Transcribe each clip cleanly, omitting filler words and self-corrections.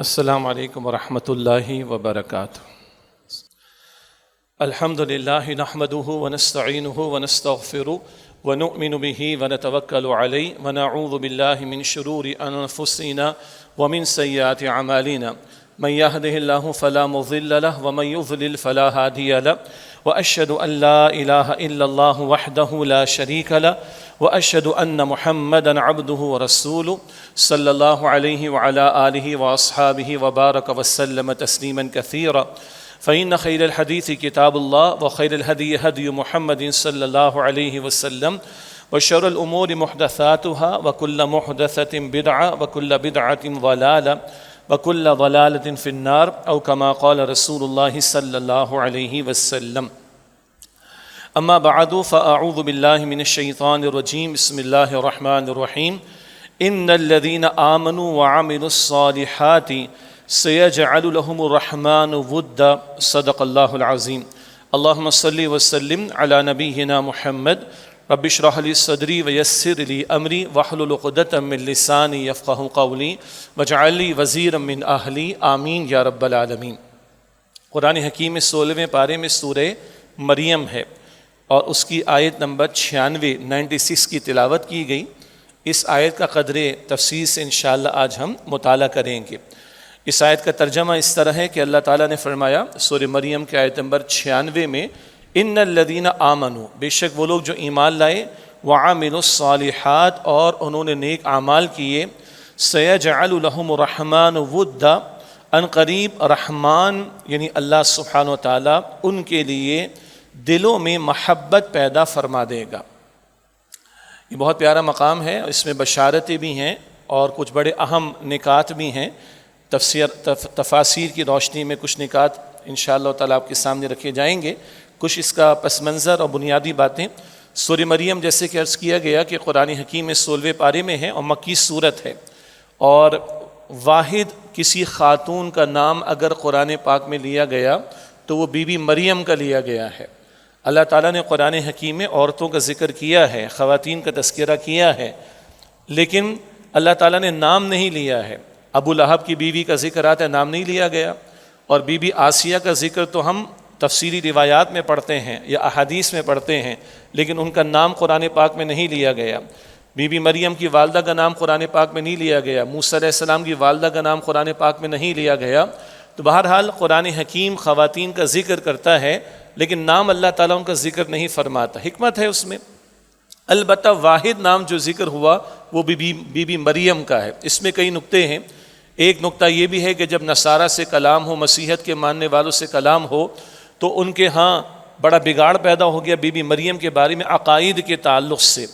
السلام علیکم ورحمۃ اللہ وبرکاتہ۔ الحمد للہ نحمده ونستعینه ونستغفره ونؤمن به ونتوکل علیہ ونعوذ باللہ من شرور انفسنا ومن سیئات اعمالنا من يهده الله فلا مضل له ومن يضلل فلا هادي له واشهد ان لا اله الا الله وحده لا شريك له واشهد ان محمدا عبده ورسوله صلی اللہ علیہ وعلى آلہ واصحابہ وبارک وسلم تسلیما کثیرا فإن خیر الحدیث کتاب اللہ وخیر الہدی ہدی محمد صلی اللہ علیہ وسلم وشر الامور محدثاتها وکل محدثۃ بدعہ وکل بدعۃ ضلالہ وکل ضلالۃ فی النار او کما قال رسول اللہ صلی اللہ علیہ وسلم۔ اما بعد فاعوذ باللہ من الشیطان الرجیم بسم اللہ الرحمن الرحیم۔ ان الذین آمنوا وعملوا الصالحات سیجعل لهم الرحمن ودا صدق اللہ العظیم۔ اللہم صلی وسلم علی نبینا محمد رب اشرح لی صدری ویسر لی امری واحلل عقدۃ من لسانی یفقہوا قولی واجعل لی وزیرا من اہلی آمین یا رب العالمین۔ قرآن حکیم میں 16ویں پارے میں سورہ مریم ہے اور اس کی آیت نمبر 96 کی تلاوت کی گئی۔ اس آیت کا قدر تفصیل سے انشاءاللہ آج ہم مطالعہ کریں گے۔ اس آیت کا ترجمہ اس طرح ہے کہ اللہ تعالیٰ نے فرمایا سورہ مریم کے آیت نمبر 96 میں، ان الذین آمنوا، بے شک وہ لوگ جو ایمان لائے، وعملوا الصالحات اور انہوں نے نیک اعمال کیے، سیجعل لهم الرحمن ودا، ان قریب رحمان یعنی اللہ سبحانہ وتعالیٰ ان کے لیے دلوں میں محبت پیدا فرما دے گا۔ یہ بہت پیارا مقام ہے، اس میں بشارتیں بھی ہیں اور کچھ بڑے اہم نکات بھی ہیں۔ تفاسیر کی روشنی میں کچھ نکات انشاءاللہ تعالیٰ آپ کے سامنے رکھے جائیں گے، کچھ اس کا پس منظر اور بنیادی باتیں۔ سورہ مریم جیسے کہ عرض کیا گیا کہ قرآن حکیم میں 16ویں پارے میں ہے اور مکی صورت ہے، اور واحد کسی خاتون کا نام اگر قرآن پاک میں لیا گیا تو وہ بی بی مریم کا لیا گیا ہے۔ اللہ تعالیٰ نے قرآن حکیم میں عورتوں کا ذکر کیا ہے، خواتین کا تذکرہ کیا ہے، لیکن اللہ تعالیٰ نے نام نہیں لیا ہے۔ ابو لہب کی بیوی کا ذکر آتا ہے، نام نہیں لیا گیا، اور بی بی آسیہ کا ذکر تو ہم تفسیری روایات میں پڑھتے ہیں یا احادیث میں پڑھتے ہیں، لیکن ان کا نام قرآن پاک میں نہیں لیا گیا۔ بی بی مریم کی والدہ کا نام قرآن پاک میں نہیں لیا گیا، موسیٰ علیہ السلام کی والدہ کا نام قرآن پاک میں نہیں لیا گیا۔ تو بہرحال قرآن حکیم خواتین کا ذکر کرتا ہے، لیکن نام اللہ تعالیٰ ان کا ذکر نہیں فرماتا، حکمت ہے اس میں۔ البتہ واحد نام جو ذکر ہوا وہ بی بی مریم کا ہے۔ اس میں کئی نقطے ہیں۔ ایک نقطہ یہ بھی ہے کہ جب نصارہ سے کلام ہو، مسیحیت کے ماننے والوں سے کلام ہو، تو ان کے ہاں بڑا بگاڑ پیدا ہو گیا بی بی مریم کے بارے میں عقائد کے تعلق سے،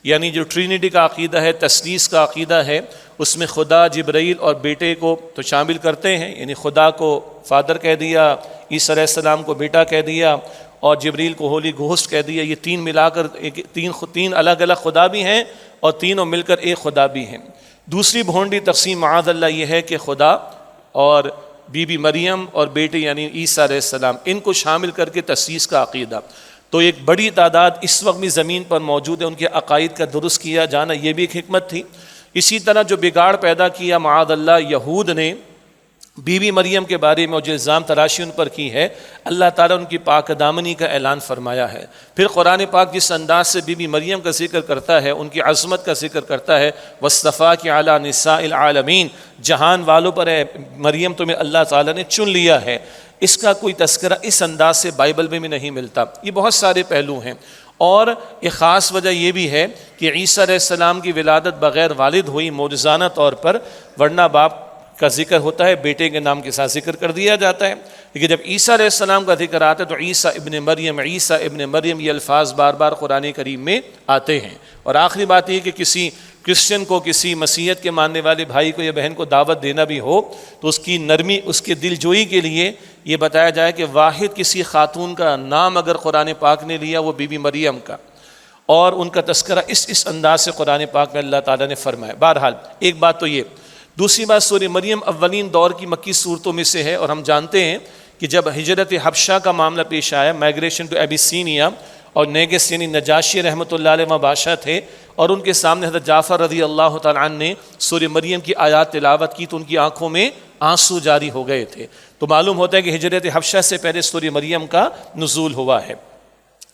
یعنی جو ٹرینٹی کا عقیدہ ہے، تثلیث کا عقیدہ ہے، اس میں خدا، جبرائیل اور بیٹے کو تو شامل کرتے ہیں، یعنی خدا کو فادر کہہ دیا، عیسیٰ علیہ السلام کو بیٹا کہہ دیا، اور جبریل کو ہولی گھوسٹ کہہ دیا۔ یہ تین ملا کر تین الگ الگ خدا بھی ہیں اور تینوں مل کر ایک خدا بھی ہیں۔ دوسری بھونڈی تقسیم معاذ اللہ یہ ہے کہ خدا اور بی بی مریم اور بیٹے یعنی عیسیٰ علیہ السلام، ان کو شامل کر کے تثلیث کا عقیدہ۔ تو ایک بڑی تعداد اس وقت بھی زمین پر موجود ہے، ان کے عقائد کا درست کیا جانا یہ بھی ایک حکمت تھی۔ اسی طرح جو بگاڑ پیدا کیا معاذ اللہ یہود نے بی بی مریم کے بارے میں، اور جو الزام تراشی ان پر کی ہے، اللہ تعالیٰ ان کی پاک دامنی کا اعلان فرمایا ہے۔ پھر قرآن پاک جس انداز سے بی بی مریم کا ذکر کرتا ہے، ان کی عظمت کا ذکر کرتا ہے، وَاصْطَفَاكِ عَلَىٰ نِسَاءِ الْعَالَمِينَ، جہان والوں پر ہے مریم تمہیں اللہ تعالیٰ نے چن لیا ہے، اس کا کوئی تذکرہ اس انداز سے بائبل میں بھی نہیں ملتا۔ یہ بہت سارے پہلو ہیں، اور ایک خاص وجہ یہ بھی ہے کہ عیسیٰ علیہ السلام کی ولادت بغیر والد ہوئی معجزانہ طور پر، ورنہ باپ کا ذکر ہوتا ہے، بیٹے کے نام کے ساتھ ذکر کر دیا جاتا ہے، لیکن جب عیسیٰ علیہ السلام کا ذکر آتا ہے تو عیسیٰ ابن مریم، عیسیٰ ابن مریم، یہ الفاظ بار بار قرآن کریم میں آتے ہیں۔ اور آخری بات یہ کہ کسی کرسچن کو، کسی مسیحیت کے ماننے والے بھائی کو یا بہن کو دعوت دینا بھی ہو تو اس کی نرمی، اس کے دل جوئی کے لیے یہ بتایا جائے کہ واحد کسی خاتون کا نام اگر قرآن پاک نے لیا وہ بی بی مریم کا، اور ان کا تذکرہ اس انداز سے قرآن پاک میں اللہ تعالیٰ نے فرمایا۔ بہرحال ایک بات تو یہ۔ دوسری بات، سورہ مریم اولین دور کی مکی صورتوں میں سے ہے، اور ہم جانتے ہیں کہ جب ہجرت حبشہ کا معاملہ پیش آیا، مائگریشن ٹو ایبیسینیا، اور نیگس یعنی نجاشی رحمۃ اللہ علیہ وہاں بادشاہ تھے، اور ان کے سامنے حضرت جعفر رضی اللہ تعالیٰ عنہ نے سورہ مریم کی آیات تلاوت کی تو ان کی آنکھوں میں آنسو جاری ہو گئے تھے۔ تو معلوم ہوتا ہے کہ ہجرت حبشہ سے پہلے سورہ مریم کا نزول ہوا ہے۔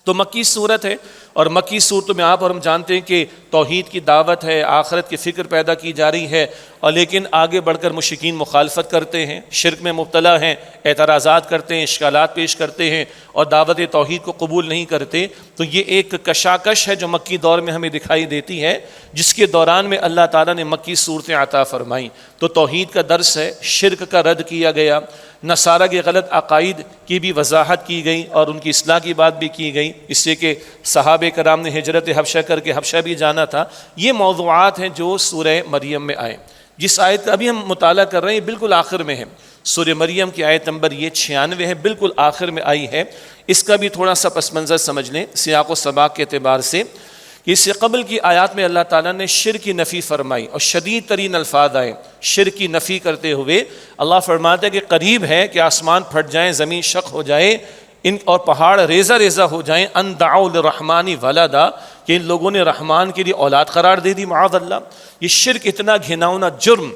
تو مکی صورت ہے، اور مکی صورتوں میں آپ اور ہم جانتے ہیں کہ توحید کی دعوت ہے، آخرت کی فکر پیدا کی جا رہی ہے، اور لیکن آگے بڑھ کر مشرکین مخالفت کرتے ہیں، شرک میں مبتلا ہیں، اعتراضات کرتے ہیں، اشکالات پیش کرتے ہیں، اور دعوت توحید کو قبول نہیں کرتے۔ تو یہ ایک کشاکش ہے جو مکی دور میں ہمیں دکھائی دیتی ہے، جس کے دوران میں اللہ تعالیٰ نے مکی صورتیں عطا فرمائیں۔ تو توحید کا درس ہے، شرک کا رد کیا گیا، نصارہ کے غلط عقائد کی بھی وضاحت کی گئی اور ان کی اصلاح کی بات بھی کی گئی، اس لیے کہ صحابہ کرام نے ہجرت حبشہ کر کے حبشہ بھی جانا تھا۔ یہ موضوعات ہیں جو سورہ مریم میں آئے۔ جس آیت کا ابھی ہم مطالعہ کر رہے ہیں بالکل آخر میں ہے، سورہ مریم کی آیت نمبر یہ 96 ہے، بالکل آخر میں آئی ہے۔ اس کا بھی تھوڑا سا پس منظر سمجھ لیں سیاق و سباق کے اعتبار سے، کہ اس سے قبل کی آیات میں اللہ تعالیٰ نے شرک کی نفی فرمائی، اور شدید ترین الفاظ آئے شرک کی نفی کرتے ہوئے۔ اللہ فرماتا ہے کہ قریب ہے کہ آسمان پھٹ جائیں، زمین شق ہو جائے، اور پہاڑ ریزہ ریزہ ہو جائیں، ان دعوا للرحمن ولدا، کہ ان لوگوں نے رحمان کے لیے اولاد قرار دے دی، معاذ اللہ۔ یہ شرک اتنا گھناؤنا جرم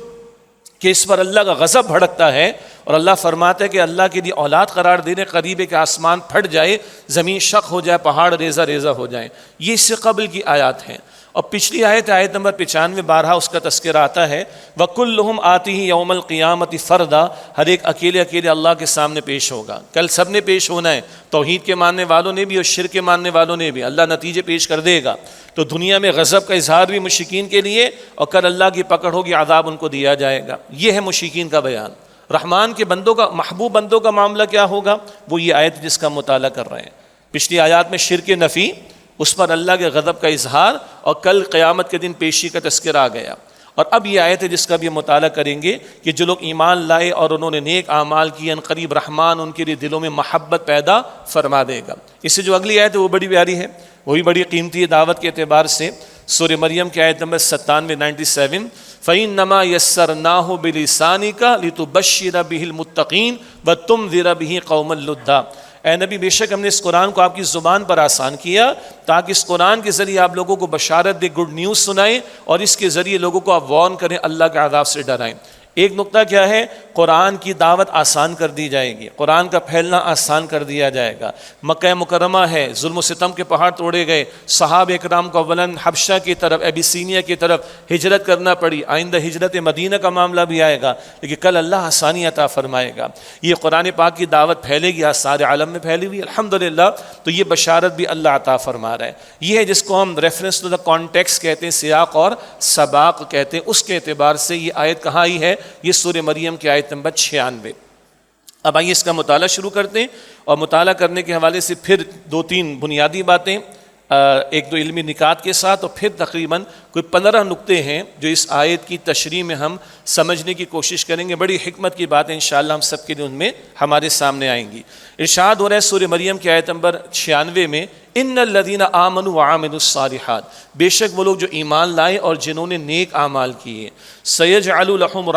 کہ اس پر اللہ کا غضب بھڑکتا ہے، اور اللہ فرماتا ہے کہ اللہ کے لیے اولاد قرار دینے قریب ہے کہ آسمان پھٹ جائے، زمین شق ہو جائے، پہاڑ ریزہ ریزہ ہو جائیں۔ یہ اس سے قبل کی آیات ہیں۔ اور پچھلی آیت نمبر 95 بارہا اس کا تذکرہ آتا ہے، وَكُلُّهُمْ آتِهِ يَوْمَ الْقِيَامَةِ فَرْدًا، ہر ایک اکیلے اکیلے اللہ کے سامنے پیش ہوگا۔ کل سب نے پیش ہونا ہے، توحید کے ماننے والوں نے بھی اور شرک کے ماننے والوں نے بھی، اللہ نتیجے پیش کر دے گا۔ تو دنیا میں غضب کا اظہار بھی مشرکین کے لیے، اور کل اللہ کی پکڑ ہوگی، عذاب ان کو دیا جائے گا۔ یہ ہے مشرکین کا بیان۔ رحمان کے بندوں کا، محبوب بندوں کا معاملہ کیا ہوگا؟ وہ یہ آیت جس کا مطالعہ کر رہے ہیں۔ پچھلی آیات میں شرک نفی، اس پر اللہ کے غضب کا اظہار، اور کل قیامت کے دن پیشی کا تذکرہ آ گیا۔ اور اب یہ آیت ہے جس کا بھی مطالعہ کریں گے کہ جو لوگ ایمان لائے اور انہوں نے نیک اعمال کیے، ان قریب رحمان ان کے لیے دلوں میں محبت پیدا فرما دے گا۔ اس سے جو اگلی آیت ہے وہ بڑی پیاری ہے، وہ بھی بڑی قیمتی ہے دعوت کے اعتبار سے۔ سورہ مریم کی آیت نمبر 97 فَإِنَّمَا يَسَّرْنَاهُ بِلِسَانِكَ لِتُبَشِّرَ بِهِ الْمُتَّقِينَ وَتُنذِرَ بِهِ قَوْمًا لُدًّا۔ اے نبی، بے شک ہم نے اس قرآن کو آپ کی زبان پر آسان کیا تاکہ اس قرآن کے ذریعے آپ لوگوں کو بشارت دے، گڈ نیوز سنائیں، اور اس کے ذریعے لوگوں کو آپ وارن کریں، اللہ کے عذاب سے ڈرائیں۔ ایک نقطہ کیا ہے؟ قرآن کی دعوت آسان کر دی جائے گی، قرآن کا پھیلنا آسان کر دیا جائے گا۔ مکہ مکرمہ ہے، ظلم و ستم کے پہاڑ توڑے گئے، صحابہ اکرام کو اولاً حبشہ کی طرف، ابیسینیا کی طرف ہجرت کرنا پڑی، آئندہ ہجرت مدینہ کا معاملہ بھی آئے گا، لیکن کل اللہ آسانی عطا فرمائے گا۔ یہ قرآن پاک کی دعوت پھیلے گی، آج سارے عالم میں پھیلی ہوئی الحمدللہ۔ تو یہ بشارت بھی اللہ عطا فرما رہا ہے۔ یہ ہے جس کو ہم ریفرنس ٹو دا کانٹیکسٹ کہتے ہیں، سیاق اور سباق کہتے ہیں، اس کے اعتبار سے یہ آیت کہاں آئی ہے؟ یہ سورہ مریم کی آیت نمبر 96۔ اب آئیے اس کا مطالعہ شروع کرتے ہیں، اور مطالعہ کرنے کے حوالے سے پھر 2-3 بنیادی باتیں، 1-2 علمی نکات کے ساتھ، اور پھر تقریباً کوئی 15 نقطے ہیں جو اس آیت کی تشریح میں ہم سمجھنے کی کوشش کریں گے۔ بڑی حکمت کی باتیں انشاءاللہ ہم سب کے لیے ان میں ہمارے سامنے آئیں گی۔ ارشاد ہو رہا ہے سورہ مریم کی آیت نمبر 96 میں، ان الذین آمنوا وعملوا الصالحات، بے شک وہ لوگ جو ایمان لائے اور جنہوں نے نیک اعمال کیے، سیجعل لہم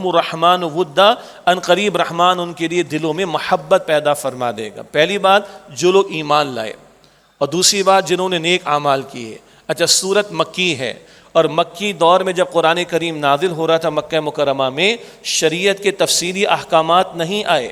الرحمن ودا، ان قریب رحمان ان کے لیے دلوں میں محبت پیدا فرما دے گا۔ پہلی بات جو لوگ ایمان لائے، اور دوسری بات جنہوں نے نیک اعمال کیے۔ اچھا، سورت مکی ہے، اور مکی دور میں جب قرآن کریم نازل ہو رہا تھا مکہ مکرمہ میں، شریعت کے تفصیلی احکامات نہیں آئے۔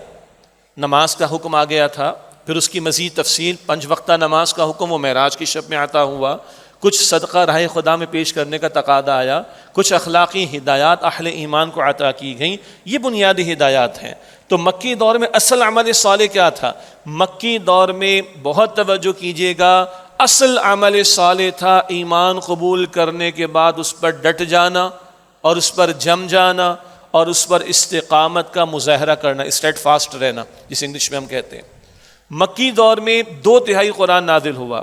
نماز کا حکم آ گیا تھا، پھر اس کی مزید تفصیل، 5 وقتہ نماز کا حکم وہ معراج کی شب میں عطا ہوا، کچھ صدقہ راہ خدا میں پیش کرنے کا تقاضا آیا، کچھ اخلاقی ہدایات اہل ایمان کو عطا کی گئیں۔ یہ بنیادی ہدایات ہیں۔ تو مکی دور میں اصل عمل صالح کیا تھا؟ مکی دور میں بہت توجہ کیجیے گا، اصل عمل صالح تھا ایمان قبول کرنے کے بعد اس پر ڈٹ جانا، اور اس پر جم جانا، اور اس پر استقامت کا مظاہرہ کرنا، اسٹیڈ فاسٹ رہنا، جس انگلش میں ہم کہتے ہیں۔ مکی دور میں 2/3 قرآن نازل ہوا،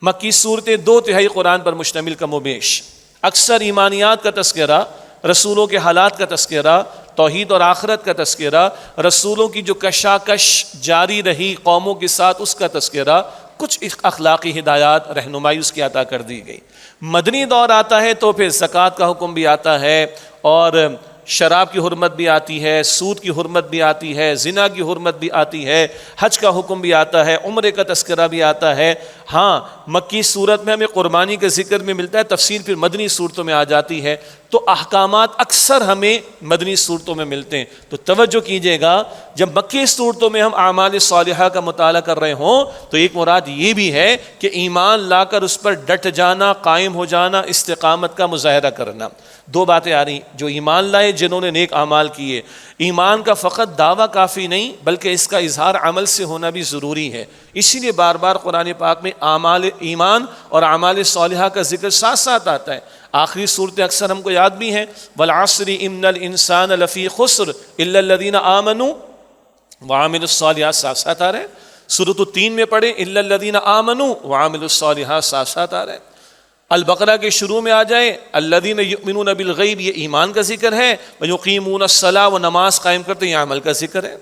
مکی صورتیں 2/3 قرآن پر مشتمل کم و بیش، اکثر ایمانیات کا تذکرہ، رسولوں کے حالات کا تذکرہ، توحید اور آخرت کا تذکرہ، رسولوں کی جو کشاکش جاری رہی قوموں کے ساتھ اس کا تذکرہ، کچھ اخلاقی ہدایات، رہنمائی اس کی عطا کر دی گئی۔ مدنی دور آتا ہے تو پھر زکوٰۃ کا حکم بھی آتا ہے، اور شراب کی حرمت بھی آتی ہے، سود کی حرمت بھی آتی ہے، زنا کی حرمت بھی آتی ہے، حج کا حکم بھی آتا ہے، عمرے کا تذکرہ بھی آتا ہے۔ ہاں، مکی صورت میں ہمیں قربانی کے ذکر میں ملتا ہے، تفصیل پھر مدنی صورتوں میں آ جاتی ہے۔ تو احکامات اکثر ہمیں مدنی صورتوں میں ملتے ہیں. تو توجہ کیجئے گا، جب مکی صورتوں میں ہم اعمال صالحہ کا مطالعہ کر رہے ہوں تو ایک مراد یہ بھی ہے کہ ایمان لا کر اس پر ڈٹ جانا، قائم ہو جانا، استقامت کا مظاہرہ کرنا. دو باتیں آ رہی، جو ایمان لائے، جنہوں نے نیک اعمال کیے. ایمان کا فقط دعویٰ کافی نہیں بلکہ اس کا اظہار عمل سے ہونا بھی ضروری ہے. اسی لیے بار بار قرآن پاک میں اعمال ایمان اور اعمال صالحہ کا ذکر ساتھ ساتھ آتا ہے. آخری صورتیں اکثر ہم کو یاد بھی ہیں، والعصر ان الانسان لفی خسر الا الذین آمنوا وعملوا الصالحات، ساتھ ساتھ آ رہے ہیں. سورۃ التین میں پڑھیں الا الذین آمنوا وعملوا الصالحات، ساتھ ساتھ آ رہے ہیں. البقرہ کے شروع میں آ جائیں الذین یؤمنون بالغیب، یہ ایمان کا ذکر ہے. ویقیمون الصلاۃ، وہ نماز قائم کرتے ہیں، یہ عمل کا ذکر ہے.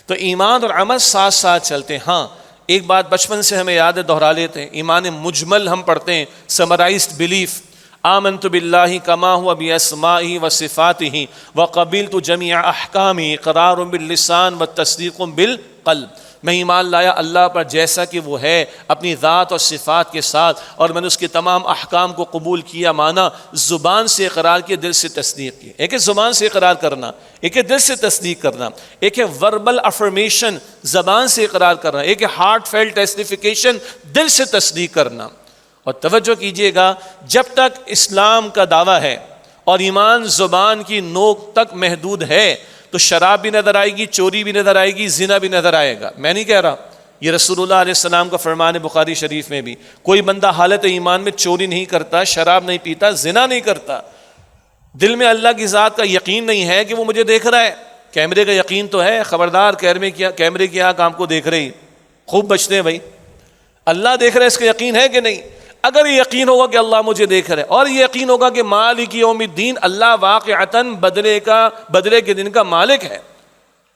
تو ایمان اور عمل ساتھ ساتھ چلتے ہیں. ہاں ایک بات بچپن سے ہمیں یاد ہے، دہرا لیتے ہیں. ایمان مجمل ہم پڑھتے ہیں، سمرائزڈ بلیف، آمنت باللہ کما ہوا باسمائہ وصفاتہ وقبلت جمیع احکامہ اقرار باللسان وتصدیق بالقلب. میں ایمان لایا اللہ پر جیسا کہ وہ ہے اپنی ذات اور صفات کے ساتھ، اور میں نے اس کے تمام احکام کو قبول کیا، مانا زبان سے اقرار کیا، دل سے تصدیق کی. ایک ہے زبان سے اقرار کرنا، ایک ہے دل سے تصدیق کرنا. ایک ہے وربل افرمیشن، زبان سے اقرار کرنا، ایک ہے ہارٹ فیلٹ ٹیسٹیفیکیشن، دل سے تصدیق کرنا. اور توجہ کیجئے گا، جب تک اسلام کا دعویٰ ہے اور ایمان زبان کی نوک تک محدود ہے تو شراب بھی نظر آئے گی، چوری بھی نظر آئے گی، زنا بھی نظر آئے گا. میں نہیں کہہ رہا، یہ رسول اللہ علیہ السلام کا فرمان ہے بخاری شریف میں بھی. کوئی بندہ حالت ایمان میں چوری نہیں کرتا، شراب نہیں پیتا، زنا نہیں کرتا، دل میں اللہ کی ذات کا یقین نہیں ہے کہ وہ مجھے دیکھ رہا ہے. کیمرے کا یقین تو ہے، خبردار کیمرے کی آنکھ آپ کو دیکھ رہی، خوب بچتے ہیں بھائی. اللہ دیکھ رہا ہے، اس کا یقین ہے کہ نہیں؟ اگر یہ یقین ہوگا کہ اللہ مجھے دیکھ رہا ہے، اور یہ یقین ہوگا کہ مالک یوم الدین، اللہ واقعتاً بدلے کے دن کا مالک ہے،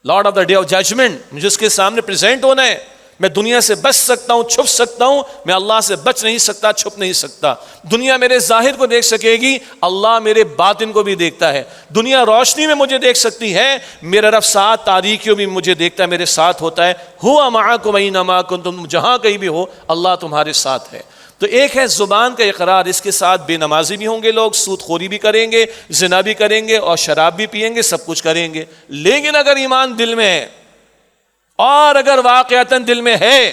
Lord of the Day of Judgement, مجھے اس کے سامنے پریزنٹ ہونا ہے. میں دنیا سے بچ سکتا ہوں، چھپ سکتا ہوں، میں اللہ سے بچ نہیں سکتا، چھپ نہیں سکتا. دنیا میرے ظاہر کو دیکھ سکے گی، اللہ میرے باطن کو بھی دیکھتا ہے. دنیا روشنی میں مجھے دیکھ سکتی ہے، میرا رب ساتھ تاریکیوں میں مجھے دیکھتا ہے، میرے ساتھ ہوتا ہے. ہوا معکم اینما کنتم، جہاں کہیں بھی ہو اللہ تمہارے ساتھ ہے. تو ایک ہے زبان کا اقرار، اس کے ساتھ بے نمازی بھی ہوں گے لوگ، سود خوری بھی کریں گے، زنا بھی کریں گے، اور شراب بھی پئیں گے، سب کچھ کریں گے. لیکن اگر ایمان دل میں ہے اور اگر واقعتاً دل میں ہے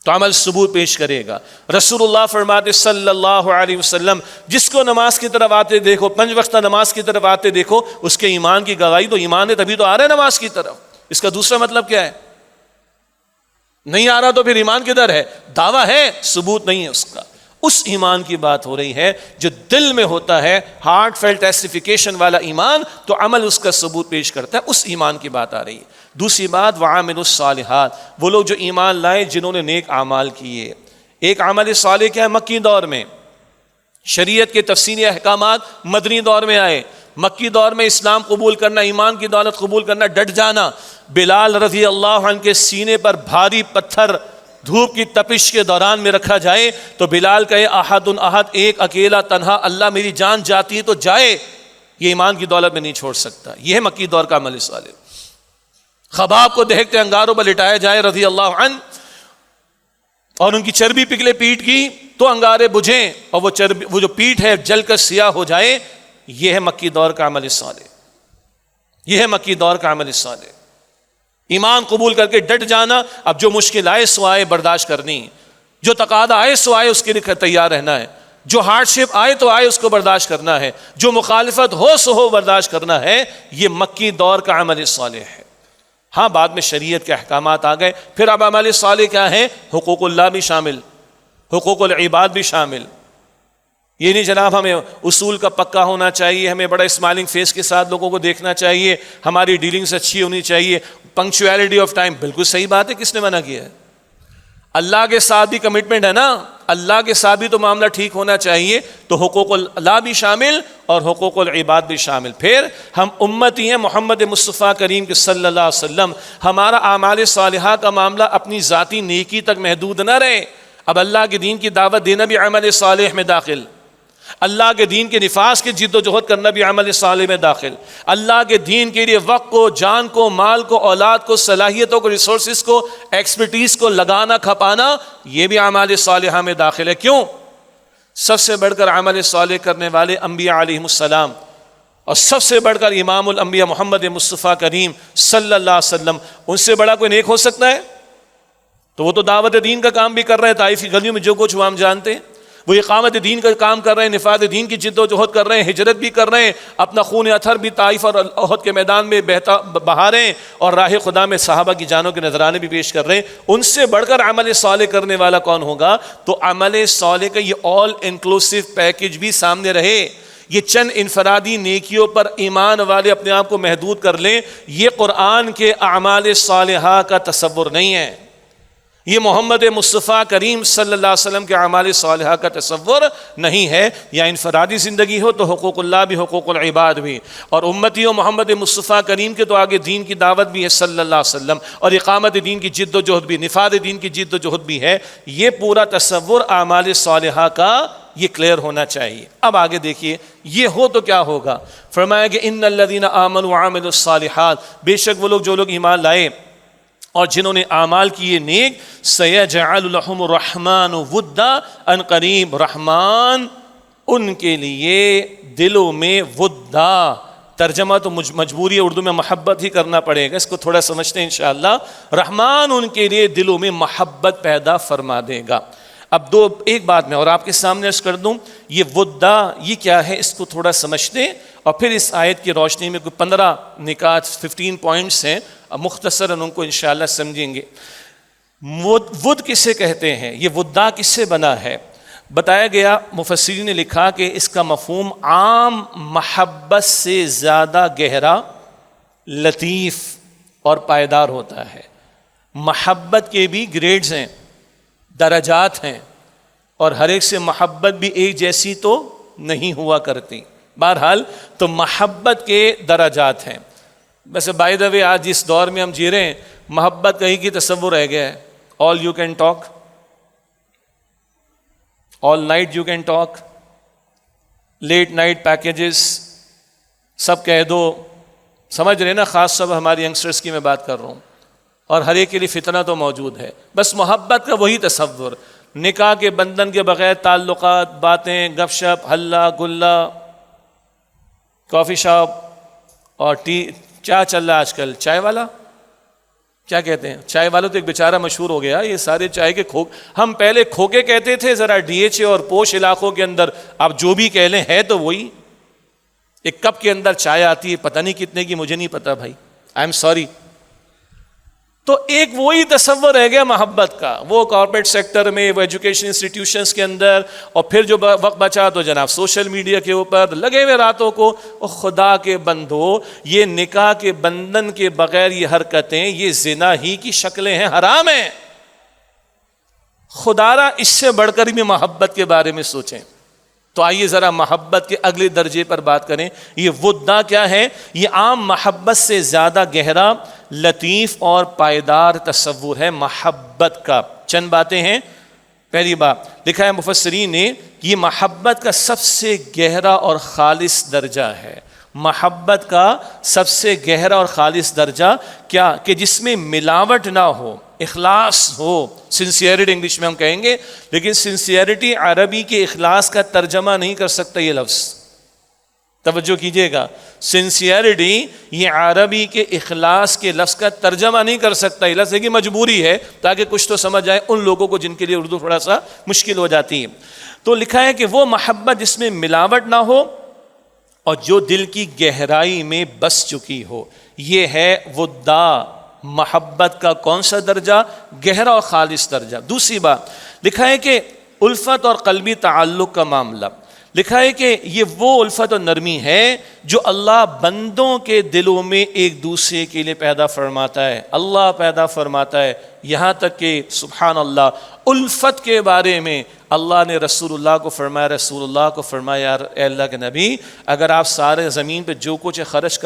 تو عمل ثبوت پیش کرے گا. رسول اللہ فرماتے صلی اللہ علیہ وسلم، جس کو نماز کی طرف آتے دیکھو، 5 وقتہ نماز کی طرف آتے دیکھو، اس کے ایمان کی گواہی. تو ایمان ہے تبھی تو آ رہا ہے نماز کی طرف. اس کا دوسرا مطلب کیا ہے؟ نہیں آ رہا تو پھر ایمان کدھر ہے؟ دعویٰ ہے، ثبوت نہیں ہے اس کا. اس ایمان کی بات ہو رہی ہے جو دل میں ہوتا ہے، ہارٹ فیلٹ ٹیسٹیفیکیشن والا ایمان، تو عمل اس کا ثبوت پیش کرتا ہے. اس ایمان کی بات آ رہی ہے. دوسری بات وعاملوا الصالحات، وہ لوگ جو ایمان لائے جنہوں نے نیک اعمال کیے. ایک عمل صالح کیا ہے؟ مکی دور میں شریعت کے تفصیلی احکامات مدنی دور میں آئے. مکی دور میں اسلام قبول کرنا، ایمان کی دولت قبول کرنا، ڈٹ جانا. بلال رضی اللہ عنہ کے سینے پر بھاری پتھر دھوپ کی تپش کے دوران میں رکھا جائے تو بلال کہے احد احد، ایک اکیلا تنہا، اللہ میری جان جاتی ہے تو جائے، یہ ایمان کی دولت میں نہیں چھوڑ سکتا. یہ ہے مکی دور کا عمل صالح. خباب کو دیکھتے انگاروں پر لٹایا جائے رضی اللہ عنہ، اور ان کی چربی پگھلے پیٹ کی تو انگارے بجھیں اور وہ جو پیٹ ہے جل کر سیاہ ہو جائے. یہ ہے مکی دور کا عمل صالح. یہ ہے مکی دور کا عمل صالح. ایمان قبول کر کے ڈٹ جانا. اب جو مشکل آئے سو آئے برداشت کرنی، جو تقاضا آئے سو آئے اس کے لیے تیار رہنا ہے، جو ہارڈ شپ آئے تو آئے اس کو برداشت کرنا ہے، جو مخالفت ہو سو ہو برداشت کرنا ہے. یہ مکی دور کا عمل صالح ہے. ہاں بعد میں شریعت کے احکامات آ گئے. پھر اب عمل صالح کیا ہے؟ حقوق اللہ بھی شامل، حقوق العباد بھی شامل. یہ نہیں جناب ہمیں اصول کا پکا ہونا چاہیے، ہمیں بڑا اسمائلنگ فیس کے ساتھ لوگوں کو دیکھنا چاہیے، ہماری ڈیلنگز اچھی ہونی چاہیے، پنکچویلٹی آف ٹائم. بالکل صحیح بات ہے، کس نے منع کیا ہے؟ اللہ کے ساتھ بھی کمٹمنٹ ہے نا، اللہ کے ساتھ بھی تو معاملہ ٹھیک ہونا چاہیے. تو حقوق اللہ بھی شامل اور حقوق العباد بھی شامل. پھر ہم امتی ہیں محمد مصطفیٰ کریم کے صلی اللہ علیہ وسلم. ہمارا اعمال صالحہ کا معاملہ اپنی ذاتی نیکی تک محدود نہ رہے. اب اللہ کے دین کی دعوت دینا بھی عمل صالح میں داخل، اللہ کے دین کے نفاذ کی جد و جہد کرنا بھی عمل صالح میں داخل، اللہ کے دین کے لیے وقت کو، جان کو، مال کو، اولاد کو، صلاحیتوں کو، ریسورسز کو، ایکسپرٹیز کو لگانا کھپانا، یہ بھی اعمال صالحہ میں داخل ہے. کیوں؟ سب سے بڑھ کر عمل صالح کرنے والے انبیاء علیہم السلام، اور سب سے بڑھ کر امام الانبیاء محمد مصطفیٰ کریم صلی اللہ علیہ وسلم، ان سے بڑا کوئی نیک ہو سکتا ہے؟ تو وہ تو دعوت دین کا کام بھی کر رہے ہیں، طائف کی گلیوں میں جو کچھ وہ ہم جانتے ہیں، وہ اقامت دین کا کام کر رہے ہیں، نفاذ دین کی جد و جہد کر رہے ہیں، ہجرت بھی کر رہے ہیں، اپنا خون اطہر بھی طائف اور احد کے میدان میں بہا رہے ہیں، اور راہ خدا میں صحابہ کی جانوں کے نذرانے بھی پیش کر رہے ہیں۔ ان سے بڑھ کر عمل صالح کرنے والا کون ہوگا؟ تو عمل صالح کا یہ آل انکلوسیو پیکج بھی سامنے رہے۔ یہ چند انفرادی نیکیوں پر ایمان والے اپنے آپ کو محدود کر لیں، یہ قرآن کے اعمال صالحہ کا تصور نہیں ہے، یہ محمد مصطفیٰ کریم صلی اللہ علیہ وسلم کے اعمال صالحہ کا تصور نہیں ہے۔ یا انفرادی زندگی ہو تو حقوق اللہ بھی، حقوق العباد بھی، اور امتی محمد مصطفیٰ کریم کے تو آگے دین کی دعوت بھی ہے صلی اللہ علیہ وسلم، اور اقامت دین کی جد و جہد بھی، نفاذ دین کی جد و جہد بھی ہے۔ یہ پورا تصور اعمال صالحہ کا یہ کلیئر ہونا چاہیے۔ اب آگے دیکھیے یہ ہو تو کیا ہوگا؟ فرمایا کہ ان الذین آمنوا وعملوا الصالحات، بے شک وہ لوگ جو لوگ ایمان لائے اور جنہوں نے اعمال کیے نیک، سیجعل لہم الرحمن ودا، ان قریب رحمان ان کے لیے دلوں میں ودا، ترجمہ تو مجبوری ہے اردو میں محبت ہی کرنا پڑے گا، اس کو تھوڑا سمجھتے ہیں انشاءاللہ۔ رحمان ان کے لیے دلوں میں محبت پیدا فرما دے گا۔ اب ایک بات میں اور آپ کے سامنے عرض کر دوں، یہ ودا یہ کیا ہے، اس کو تھوڑا سمجھتے، اور پھر اس آیت کی روشنی میں کوئی 15 نکات 15 پوائنٹس ہیں، مختصراً ان کو انشاءاللہ سمجھیں گے۔ ود کسے کہتے ہیں، یہ ودا کس سے بنا ہے؟ بتایا گیا، مفسرین نے لکھا کہ اس کا مفہوم عام محبت سے زیادہ گہرا، لطیف اور پائیدار ہوتا ہے۔ محبت کے بھی گریڈز ہیں، درجات ہیں، اور ہر ایک سے محبت بھی ایک جیسی تو نہیں ہوا کرتی۔ بہرحال تو محبت کے درجات ہیں۔ ویسے بائی دا وے آج جس دور میں ہم جی رہے ہیں، محبت کہیں کی تصور رہ گیا ہے۔ All you can talk, all night you can talk, late night packages, سب کہہ دو، سمجھ رہے نا، خاص سب ہماری ینگسٹرز کی میں بات کر رہا ہوں، اور ہر ایک کے لیے فتنہ تو موجود ہے۔ بس محبت کا وہی تصور، نکاح کے بندھن کے بغیر تعلقات، باتیں، گپ شپ، ہلا گلا، کافی شاپ اور ٹی۔ کیا چل رہا ہے آج کل؟ چائے والا، کیا کہتے ہیں؟ چائے والا تو ایک بیچارہ مشہور ہو گیا، یہ سارے چائے کے کھوک، ہم پہلے کھوکے کہتے تھے ذرا ڈی ایچ اے اور پوش علاقوں کے اندر، آپ جو بھی کہہ لیں ہے تو وہی۔ ایک کپ کے اندر چائے آتی ہے، پتہ نہیں کتنے کی، مجھے نہیں پتا بھائی، آئی ایم سوری۔ تو ایک وہی تصور رہ گیا محبت کا، وہ کارپوریٹ سیکٹر میں، وہ ایجوکیشن انسٹیٹیوشنز کے اندر، اور پھر جو وقت بچا تو جناب سوشل میڈیا کے اوپر لگے ہوئے راتوں کو۔ اور خدا کے بندو، یہ نکاح کے بندھن کے بغیر یہ حرکتیں، یہ زنا ہی کی شکلیں ہیں، حرام ہیں۔ خدا را اس سے بڑھ کر بھی محبت کے بارے میں سوچیں۔ تو آئیے ذرا محبت کے اگلے درجے پر بات کریں۔ یہ ودا کیا ہے؟ یہ عام محبت سے زیادہ گہرا، لطیف اور پائیدار تصور ہے محبت کا۔ چند باتیں ہیں۔ پہلی بات لکھا ہے مفسرین نے کہ یہ محبت کا سب سے گہرا اور خالص درجہ ہے۔ محبت کا سب سے گہرا اور خالص درجہ کیا؟ کہ جس میں ملاوٹ نہ ہو، اخلاص ہو، سنسیئرٹی انگلش میں ہم کہیں گے، لیکن سنسیئرٹی عربی کے اخلاص کا ترجمہ نہیں کر سکتا یہ لفظ، توجہ کیجئے گا۔ سنسیئرٹی یہ عربی کے اخلاص کے لفظ کا ترجمہ نہیں کر سکتا، یہ لفظ ہے کہ مجبوری ہے تاکہ کچھ تو سمجھ آئے ان لوگوں کو جن کے لیے اردو تھوڑا سا مشکل ہو جاتی ہے۔ تو لکھا ہے کہ وہ محبت جس میں ملاوٹ نہ ہو اور جو دل کی گہرائی میں بس چکی ہو، یہ ہے ودا، محبت کا کون سا درجہ؟ گہرا اور خالص درجہ۔ دوسری بات لکھا ہے کہ الفت اور قلبی تعلق کا معاملہ، لکھا ہے کہ یہ وہ الفت اور نرمی ہے جو اللہ بندوں کے دلوں میں ایک دوسرے کے لیے پیدا فرماتا ہے، اللہ پیدا فرماتا ہے۔ یہاں تک کہ سبحان اللہ، الفت کے بارے میں اللہ نے رسول اللہ کو فرمایا، رسول اللہ کو فرمایا اے اللہ کے نبی، اگر آپ سارے زمین پہ جو کچھ خرچ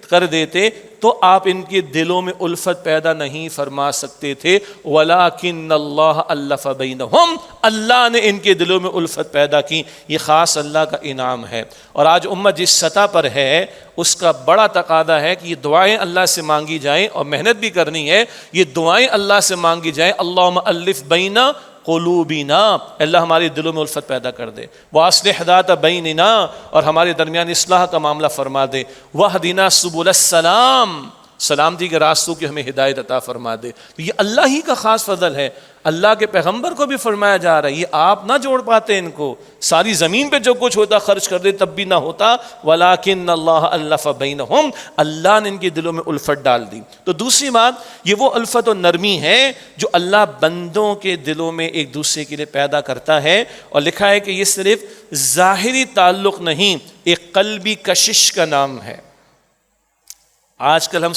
کر دیتے تو آپ ان کے دلوں میں الفت پیدا نہیں فرما سکتے تھے، وَلَٰكِنَّ اللَّهَ أَلَّفَ بَيْنَهُمْ، اللہ نے ان کے دلوں میں الفت پیدا کی۔ یہ خاص اللہ کا انعام ہے۔ اور آج امت جس سطح پر ہے اس کا بڑا تقاضا ہے کہ یہ دعائیں اللہ سے مانگی جائیں، اور محنت بھی کرنی ہے، یہ دعائیں اللہ سے مانگی جائیں، اللہم الف بین قلوبنا، اللہ ہمارے دلوں میں الفت پیدا کر دے، واصلح ذات بیننا، اور ہمارے درمیان اصلاح کا معاملہ فرما دے، واہدنا سبل السلام، سلامتی کے راستوں کی ہمیں ہدایت عطا فرما دے۔ تو یہ اللہ ہی کا خاص فضل ہے، اللہ کے پیغمبر کو بھی فرمایا جا رہا ہے، یہ آپ نہ جوڑ پاتے ان کو، ساری زمین پہ جو کچھ ہوتا خرچ کر دے تب بھی نہ ہوتا، ولیکن اللہ الف بینہم، اللہ نے ان کے دلوں میں الفت ڈال دی۔ تو دوسری بات، یہ وہ الفت و نرمی ہے جو اللہ بندوں کے دلوں میں ایک دوسرے کے لیے پیدا کرتا ہے، اور لکھا ہے کہ یہ صرف ظاہری تعلق نہیں، ایک قلبی کشش کا نام ہے۔ آج کل ہم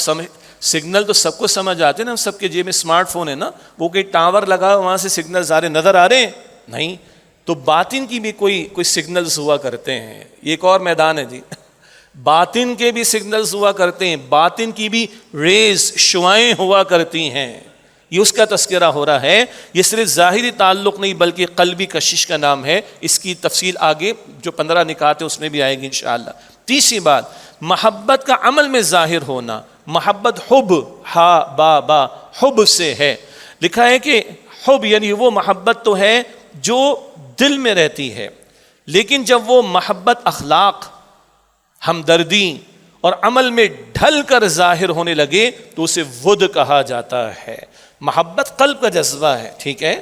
سگنل تو سب کو سمجھ آتے ہیں نا، ہم سب کے جیب میں اسمارٹ فون ہے نا، وہ کوئی ٹاور لگا وہاں سے سگنل سارے نظر آ رہے ہیں؟ نہیں، تو باطن کی بھی کوئی سگنلز ہوا کرتے ہیں، یہ ایک اور میدان ہے جی، باطن کے بھی سگنلز ہوا کرتے ہیں، باطن کی بھی ریز شعائیں ہوا کرتی ہیں، یہ اس کا تذکرہ ہو رہا ہے۔ یہ صرف ظاہری تعلق نہیں بلکہ قلبی کشش کا نام ہے، اس کی تفصیل آگے جو 15 نکات ہے اس میں بھی آئے گی انشاءاللہ۔ تیسری بات، محبت کا عمل میں ظاہر ہونا، محبت حب، ہا با با، حب سے ہے۔ لکھا ہے کہ حب یعنی وہ محبت تو ہے جو دل میں رہتی ہے، لیکن جب وہ محبت اخلاق، ہمدردی اور عمل میں ڈھل کر ظاہر ہونے لگے تو اسے ود کہا جاتا ہے۔ محبت قلب کا جذبہ ہے، ٹھیک ہے،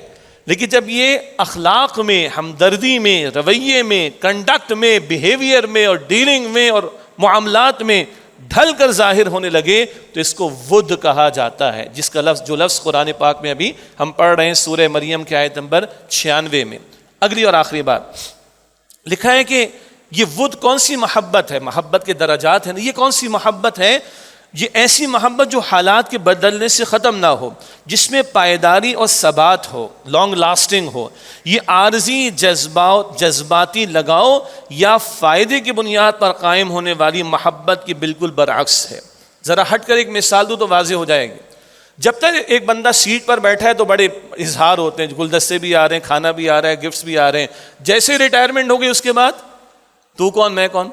لیکن جب یہ اخلاق میں، ہمدردی میں، رویے میں، کنڈکٹ میں، بیہیویئر میں اور ڈیلنگ میں اور معاملات میں ڈھل کر ظاہر ہونے لگے تو اس کو ود کہا جاتا ہے، جس کا جو لفظ قرآن پاک میں ابھی ہم پڑھ رہے ہیں سورہ مریم کی آیت نمبر 96 میں۔ اگلی اور آخری بات، لکھا ہے کہ یہ ود کون سی محبت ہے، محبت کے درجات ہیں، یہ کون سی محبت ہے؟ یہ ایسی محبت جو حالات کے بدلنے سے ختم نہ ہو، جس میں پائیداری اور ثبات ہو، لانگ لاسٹنگ ہو۔ یہ عارضی جذباتی لگاؤ یا فائدے کی بنیاد پر قائم ہونے والی محبت کی بالکل برعکس ہے۔ ذرا ہٹ کر ایک مثال دوں تو واضح ہو جائے گی۔ جب تک ایک بندہ سیٹ پر بیٹھا ہے تو بڑے اظہار ہوتے ہیں، گلدستے بھی آ رہے ہیں، کھانا بھی آ رہا ہے، گفٹس بھی آ رہے ہیں۔ جیسے ہی ریٹائرمنٹ ہو گئی اس کے بعد تو کون میں کون؟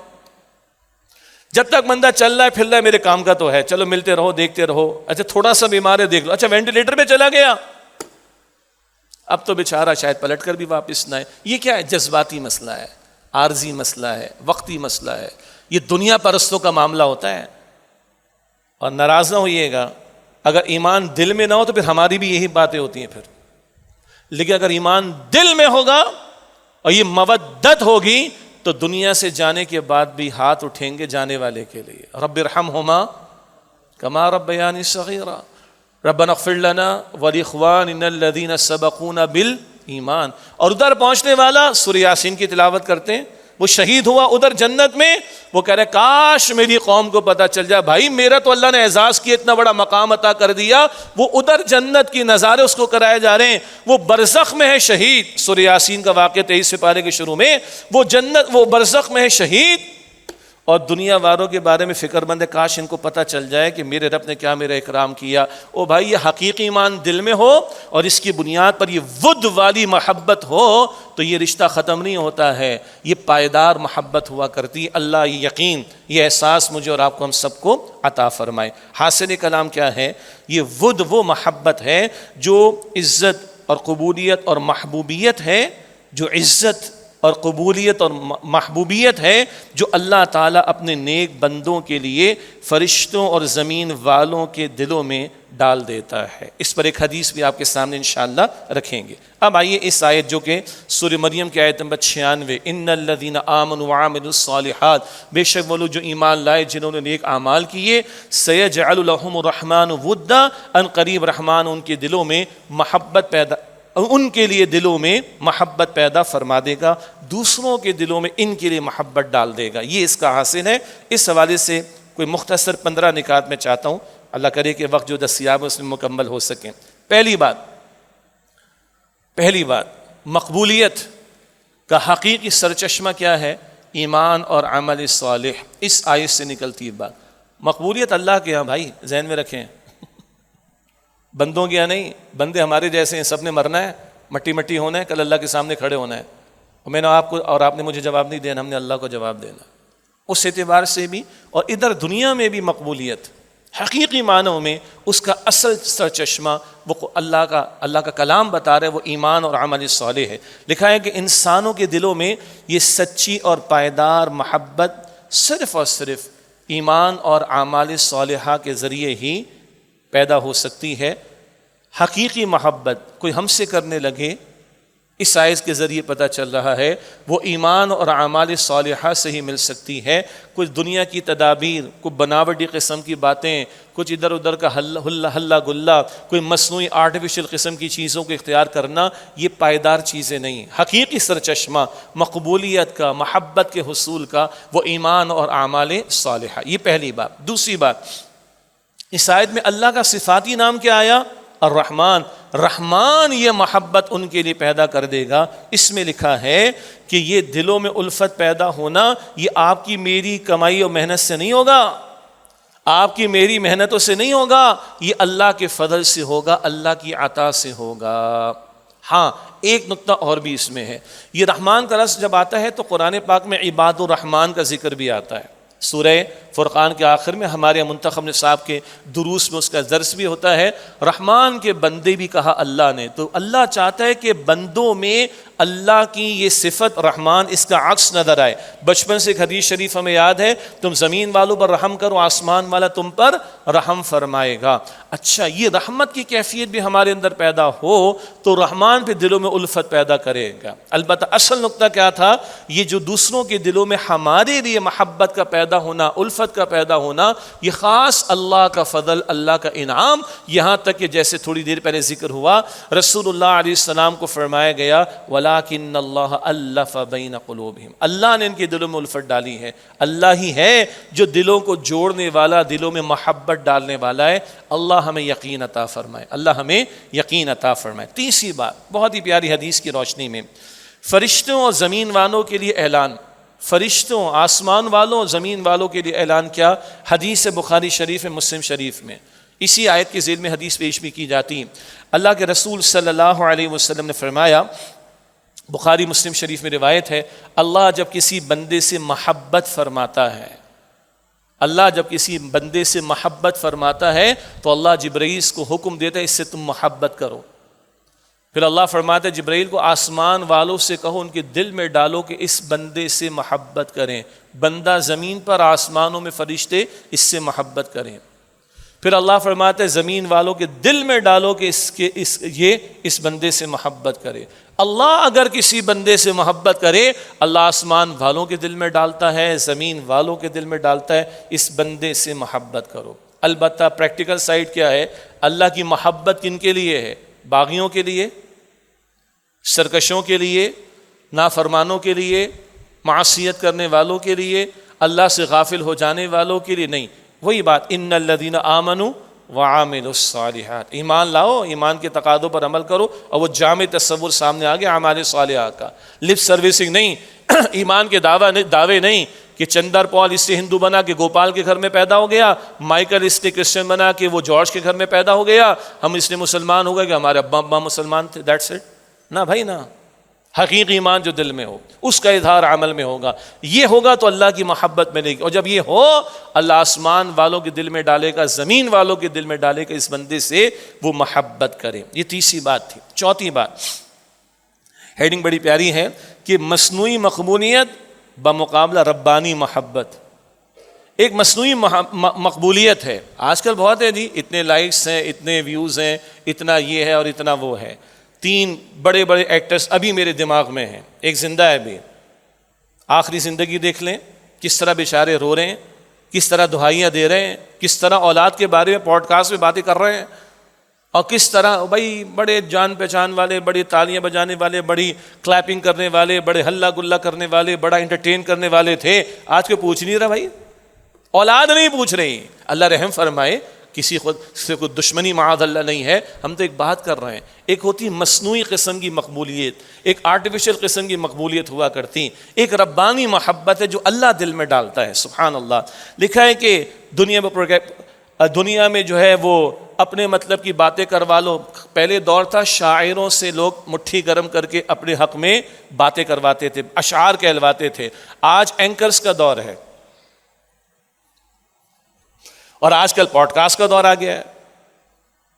جب تک بندہ چل رہا ہے پھر رہا ہے، میرے کام کا تو ہے، چلو ملتے رہو دیکھتے رہو، اچھا تھوڑا سا بیمار ہے دیکھ لو، اچھا وینٹیلیٹر پہ چلا گیا اب تو بیچارہ شاید پلٹ کر بھی واپس نہ آئے۔ یہ کیا ہے؟ جذباتی مسئلہ ہے، عارضی مسئلہ ہے، وقتی مسئلہ ہے، یہ دنیا پرستوں کا معاملہ ہوتا ہے۔ اور ناراض نہ ہوئیے گا، اگر ایمان دل میں نہ ہو تو پھر ہماری بھی یہی باتیں ہوتی ہیں پھر، لیکن اگر ایمان دل میں ہوگا اور یہ مودت ہوگی تو دنیا سے جانے کے بعد بھی ہاتھ اٹھیں گے جانے والے کے لیے، رب ارحمہما کما ربیانی صغیرا، ربنا اغفر لنا ولاخواننا الذین سبقونا بالایمان۔ اور ادھر پہنچنے والا سورہ یاسین کی تلاوت کرتے ہیں، وہ شہید ہوا ادھر جنت میں، وہ کہہ رہے کاش میری قوم کو پتہ چل جائے، بھائی میرا تو اللہ نے اعزاز کیا، اتنا بڑا مقام عطا کر دیا، وہ ادھر جنت کی نظارے اس کو کرائے جا رہے ہیں، وہ برزخ میں ہے شہید۔ سورہ یاسین کا واقعہ 23 پارے کے شروع میں، وہ برزخ میں ہے شہید، اور دنیا والوں کے بارے میں فکر مند ہے، کاش ان کو پتہ چل جائے کہ میرے رب نے کیا میرا اکرام کیا۔ او بھائی، یہ حقیقی ایمان دل میں ہو اور اس کی بنیاد پر یہ ود والی محبت ہو تو یہ رشتہ ختم نہیں ہوتا ہے، یہ پائیدار محبت ہوا کرتی ہے۔ اللہ یہ یقین، یہ احساس مجھے اور آپ کو، ہم سب کو عطا فرمائے۔ حاصل کلام کیا ہے؟ یہ ود وہ محبت ہے جو عزت اور قبولیت اور محبوبیت ہے، جو عزت اور قبولیت اور محبوبیت ہے جو اللہ تعالیٰ اپنے نیک بندوں کے لیے فرشتوں اور زمین والوں کے دلوں میں ڈال دیتا ہے۔ اس پر ایک حدیث بھی آپ کے سامنے انشاءاللہ رکھیں گے۔ اب آئیے اس آیت جو کہ سورہ مریم کی آیت نمبر 96، ان الذین آمنوا وعملوا الصالحات، بے شک وہ لوگ جو ایمان لائے جنہوں نے نیک اعمال کیے، سیجعل لهم الرحمن ودا، ان قریب رحمان ان کے دلوں میں محبت پیدا، ان کے لیے دلوں میں محبت پیدا فرما دے گا، دوسروں کے دلوں میں ان کے لیے محبت ڈال دے گا۔ یہ اس کا حاصل ہے۔ اس حوالے سے کوئی مختصر 15 نکات میں چاہتا ہوں، اللہ کرے کہ وقت جو دستیاب ہے اس میں مکمل ہو سکیں۔ پہلی بات، مقبولیت کا حقیقی سرچشمہ کیا ہے؟ ایمان اور عمل صالح۔ اس آیت سے نکلتی ہے بات۔ مقبولیت اللہ کے ہاں، بھائی ذہن میں رکھیں، بندوں کے یہاں نہیں۔ بندے ہمارے جیسے ہیں، سب نے مرنا ہے، مٹی ہونا ہے، کل اللہ کے سامنے کھڑے ہونا ہے، اور میں نے آپ کو اور آپ نے مجھے جواب نہیں دینا، ہم نے اللہ کو جواب دینا۔ اس اعتبار سے بھی اور ادھر دنیا میں بھی مقبولیت حقیقی معنوں میں اس کا اصل سرچشمہ وہ اللہ کا کلام بتا رہا ہے، وہ ایمان اور عمل صالح ہے۔ لکھا ہے کہ انسانوں کے دلوں میں یہ سچی اور پائیدار محبت صرف اور صرف ایمان اور اعمال صالحہ کے ذریعے ہی پیدا ہو سکتی ہے۔ حقیقی محبت کوئی ہم سے کرنے لگے، اس آیت کے ذریعے پتہ چل رہا ہے وہ ایمان اور اعمال صالحہ سے ہی مل سکتی ہے۔ کچھ دنیا کی تدابیر، کچھ بناوٹی قسم کی باتیں، کچھ ادھر ادھر کا ہلا گلا، کوئی مصنوعی آرٹیفیشل قسم کی چیزوں کو اختیار کرنا، یہ پائیدار چیزیں نہیں۔ حقیقی سرچشمہ مقبولیت کا، محبت کے حصول کا، وہ ایمان اور اعمال صالحہ۔ یہ پہلی بات۔ دوسری بات، اس آیت میں اللہ کا صفاتی نام کیا آیا؟ الرحمن۔ رحمان یہ محبت ان کے لیے پیدا کر دے گا۔ اس میں لکھا ہے کہ یہ دلوں میں الفت پیدا ہونا یہ آپ کی میری کمائی اور محنت سے نہیں ہوگا، آپ کی میری محنتوں سے نہیں ہوگا، یہ اللہ کے فضل سے ہوگا، اللہ کی عطا سے ہوگا۔ ہاں، ایک نقطہ اور بھی اس میں ہے، یہ رحمان کا لفظ جب آتا ہے تو قرآن پاک میں عباد الرحمن کا ذکر بھی آتا ہے۔ سورہ فرقان کے آخر میں ہمارے منتخب نصاب کے دروس میں اس کا درس بھی ہوتا ہے، رحمان کے بندے بھی کہا اللہ نے۔ تو اللہ چاہتا ہے کہ بندوں میں اللہ کی یہ صفت رحمان، اس کا عکس نظر آئے۔ بچپن سے ایک حدیث شریف ہمیں یاد ہے، تم زمین والوں پر رحم کرو، آسمان والا تم پر رحم فرمائے گا۔ اچھا، یہ رحمت کی کیفیت بھی ہمارے اندر پیدا ہو تو رحمان پہ دلوں میں الفت پیدا کرے گا۔ البتہ اصل نقطہ کیا تھا؟ یہ جو دوسروں کے دلوں میں ہمارے لیے محبت کا پیدا ہونا، الفت کا پیدا ہونا، یہ خاص اللہ کا فضل، اللہ کا انعام۔ یہاں تک کہ جیسے تھوڑی دیر پہلے ذکر ہوا، رسول اللہ علیہ السلام کو فرمایا گیا وَلَٰكِنَّ اللَّهَ أَلَّفَ بَيْنَ قُلُوبِهِمْ، اللہ نے ان کے دلوں میں الفت ڈالی ہے۔ اللہ ہی ہے جو دلوں کو جوڑنے والا، دلوں میں محبت ڈالنے والا ہے۔ اللہ ہمیں یقین عطا فرمائے، اللہ ہمیں یقین عطا فرمائے۔ تیسری بات، بہت ہی پیاری حدیث کی روشنی میں، فرشتوں اور زمین والوں کے لیے اعلان، فرشتوں، آسمان والوں، زمین والوں کے لیے اعلان کیا؟ حدیث بخاری شریف، مسلم شریف میں اسی آیت کے ذیل میں حدیث پیش بھی کی جاتی۔ اللہ کے رسول صلی اللہ علیہ وسلم نے فرمایا، بخاری مسلم شریف میں روایت ہے، اللہ جب کسی بندے سے محبت فرماتا ہے، اللہ جب کسی بندے سے محبت فرماتا ہے تو اللہ جبرائیل کو حکم دیتا ہے اس سے تم محبت کرو۔ پھر اللہ فرماتا ہے جبرائیل کو آسمان والوں سے کہو ان کے دل میں ڈالو کہ اس بندے سے محبت کریں، بندہ زمین پر، آسمانوں میں فرشتے اس سے محبت کریں۔ پھر اللہ فرماتا ہے زمین والوں کے دل میں ڈالو کہ اس بندے سے محبت کرے۔ اللہ اگر کسی بندے سے محبت کرے، اللہ آسمان والوں کے دل میں ڈالتا ہے، زمین والوں کے دل میں ڈالتا ہے اس بندے سے محبت کرو۔ البتہ پریکٹیکل سائڈ کیا ہے؟ اللہ کی محبت کن کے لیے ہے؟ باغیوں کے لیے، سرکشوں کے لیے، نافرمانوں کے لیے، معصیت کرنے والوں کے لیے، اللہ سے غافل ہو جانے والوں کے لیے نہیں۔ وہی بات، ان الذین آمنوا وعاملوا الصالحات، ایمان لاؤ، ایمان کے تقاضوں پر عمل کرو، اور وہ جامع تصور سامنے آ گیا اعمال صالحہ کا۔ لپ سروسنگ نہیں، ایمان کے دعوے نہیں کہ چندر پال اس سے ہندو بنا کہ گوپال کے گھر میں پیدا ہو گیا، مائیکل اس سے کرسچن بنا کہ وہ جارج کے گھر میں پیدا ہو گیا، ہم اس لیے مسلمان ہو گئے کہ ہمارے ابا مسلمان تھے، دیٹس اٹ۔ نہ بھائی نہ، حقیقی ایمان جو دل میں ہو اس کا اظہار عمل میں ہوگا، یہ ہوگا تو اللہ کی محبت ملے گی، اور جب یہ ہو اللہ آسمان والوں کے دل میں ڈالے گا، زمین والوں کے دل میں ڈالے گا اس بندے سے وہ محبت کرے۔ یہ تیسری بات تھی۔ چوتھی بات، ہیڈنگ بڑی پیاری ہے کہ مصنوعی مقبولیت بمقابلہ ربانی محبت۔ ایک مصنوعی مقبولیت ہے، آج کل بہت ہے جی، اتنے لائکس ہیں، اتنے ویوز ہیں، اتنا یہ ہے اور اتنا وہ ہے۔ 3 بڑے بڑے ایکٹرز ابھی میرے دماغ میں ہیں، ایک زندہ ہے ابھی، آخری زندگی دیکھ لیں کس طرح بیچارے رو رہے ہیں، کس طرح دہائیاں دے رہے ہیں، کس طرح اولاد کے بارے میں پوڈ کاسٹ میں باتیں کر رہے ہیں، اور کس طرح بھائی بڑے جان پہچان والے، بڑی تالیاں بجانے والے، بڑی کلیپنگ کرنے والے، بڑے ہلا گلا کرنے والے، بڑا انٹرٹین کرنے والے تھے، آج کوئی پوچھ نہیں رہا بھائی، اولاد نہیں پوچھ رہی۔ اللہ رحم فرمائے، کسی خود سے کوئی دشمنی معاذ اللہ نہیں ہے، ہم تو ایک بات کر رہے ہیں، ایک ہوتی مصنوعی قسم کی مقبولیت، ایک آرٹیفیشل قسم کی مقبولیت ہوا کرتی، ایک ربانی محبت ہے جو اللہ دل میں ڈالتا ہے۔ سبحان اللہ۔ لکھا ہے کہ دنیا میں جو ہے وہ اپنے مطلب کی باتیں کروا لو، پہلے دور تھا شاعروں سے لوگ مٹھی گرم کر کے اپنے حق میں باتیں کرواتے تھے، اشعار کہلواتے تھے، آج اینکرز کا دور ہے، اور آج کل پوڈ کاسٹ کا دور آ گیا ہے.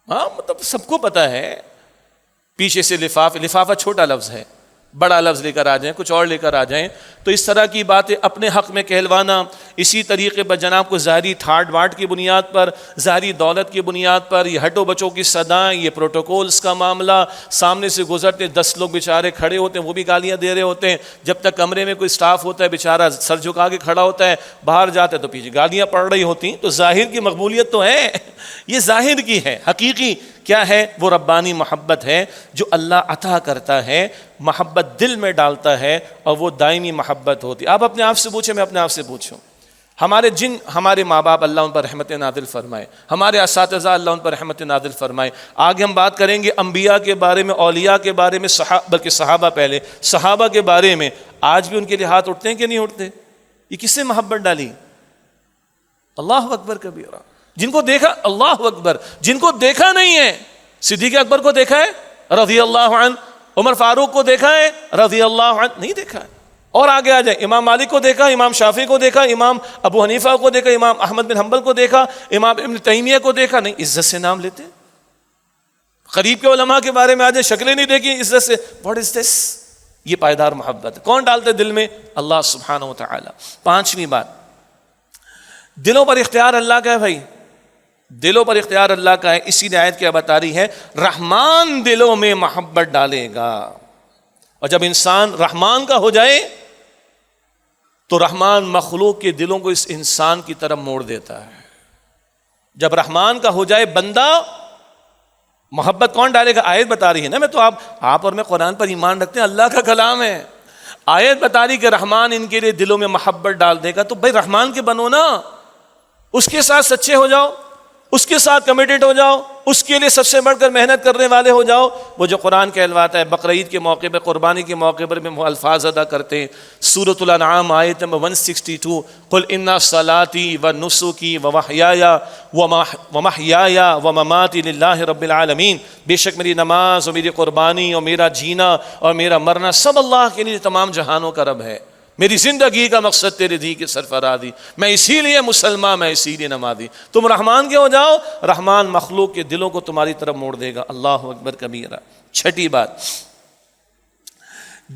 ہاں مطلب سب کو پتا ہے پیچھے سے لفافہ چھوٹا لفظ ہے، بڑا لفظ لے کر آ جائیں، کچھ اور لے کر آ جائیں تو اس طرح کی باتیں اپنے حق میں کہلوانا. اسی طریقے پر جناب کو ظاہری ٹھاٹ باٹ کی بنیاد پر، ظاہری دولت کی بنیاد پر، یہ ہٹو بچوں کی صدائیں، یہ پروٹوکولز کا معاملہ، سامنے سے گزرتے 10 لوگ بیچارے کھڑے ہوتے ہیں، وہ بھی گالیاں دے رہے ہوتے ہیں. جب تک کمرے میں کوئی سٹاف ہوتا ہے بیچارہ سر جھکا کے کھڑا ہوتا ہے، باہر جاتا ہے تو پیچھے گالیاں پڑ رہی ہوتی ہیں. تو ظاہر کی مقبولیت تو ہے، یہ ظاہر کی ہے. حقیقی کیا ہے؟ وہ ربانی محبت ہے جو اللہ عطا کرتا ہے، محبت دل میں ڈالتا ہے اور وہ دائمی محبت ہوتی. آپ اپنے آپ سے پوچھیں، میں اپنے آپ سے پوچھوں، ہمارے ماں باپ اللہ ان پر رحمت نازل فرمائے، ہمارے اساتذہ اللہ ان پر رحمت نازل فرمائے. آگے ہم بات کریں گے انبیاء کے بارے میں، اولیاء کے بارے میں، بلکہ صحابہ پہلے، صحابہ کے بارے میں. آج بھی ان کے لیے ہاتھ اٹھتے ہیں کہ نہیں اٹھتے؟ یہ کس سے محبت ڈالی؟ اللہ اکبر کبیرہ. جن کو دیکھا، اللہ اکبر، جن کو دیکھا نہیں ہے، صدیق اکبر کو دیکھا ہے رضی اللہ عنہ، عمر فاروق کو دیکھا ہے رضی اللہ عنہ؟ نہیں دیکھا ہے. اور آگے آ جائیں، امام مالک کو دیکھا، امام شافعی کو دیکھا، امام ابو حنیفہ کو دیکھا، امام احمد بن حنبل کو دیکھا، امام ابن تیمیہ کو دیکھا؟ نہیں. عزت سے نام لیتے. قریب کے علماء کے بارے میں آ جائیں، شکلیں نہیں دیکھی، عزت سے واٹ از دس. یہ پائیدار محبت ہے. کون ڈالتے دل میں؟ اللہ سبحانہ و تعالی. پانچویں بات، دلوں پر اختیار اللہ کا ہے. بھائی دلوں پر اختیار اللہ کا ہے. اسی لیے آیت کیا بتا رہی ہے؟ رحمان دلوں میں محبت ڈالے گا. اور جب انسان رحمان کا ہو جائے تو رحمان مخلوق کے دلوں کو اس انسان کی طرف موڑ دیتا ہے. جب رحمان کا ہو جائے بندہ، محبت کون ڈالے گا؟ آیت بتا رہی ہے نا. میں تو آپ اور میں قرآن پر ایمان رکھتے ہیں، اللہ کا کلام ہے. آیت بتا رہی کہ رحمان ان کے لیے دلوں میں محبت ڈال دے گا. تو بھائی رحمان کے بنو نا، اس کے ساتھ سچے ہو جاؤ، اس کے ساتھ کمیٹڈ ہو جاؤ، اس کے لیے سب سے بڑھ کر محنت کرنے والے ہو جاؤ. وہ جو قرآن کہلواتا ہے، بقرعید کے موقع پہ، قربانی کے موقع پر میں وہ الفاظ ادا کرتے ہیں. سورۃ الانعام آیت نمبر 162، قل ان صلاتی و نسکی و محیای و مماتی للہ رب العالمین. بے شک میری نماز اور میری قربانی اور میرا جینا اور میرا مرنا سب اللہ کے لیے تمام جہانوں کا رب ہے. میری زندگی کا مقصد تیرے دی کی سرفرادی، میں اسی لیے مسلمان، میں اسی لیے نمازی. تم رحمان کے ہو جاؤ، رحمان مخلوق کے دلوں کو تمہاری طرف موڑ دے گا. اللہ اکبر کبیرہ. چھٹی بات،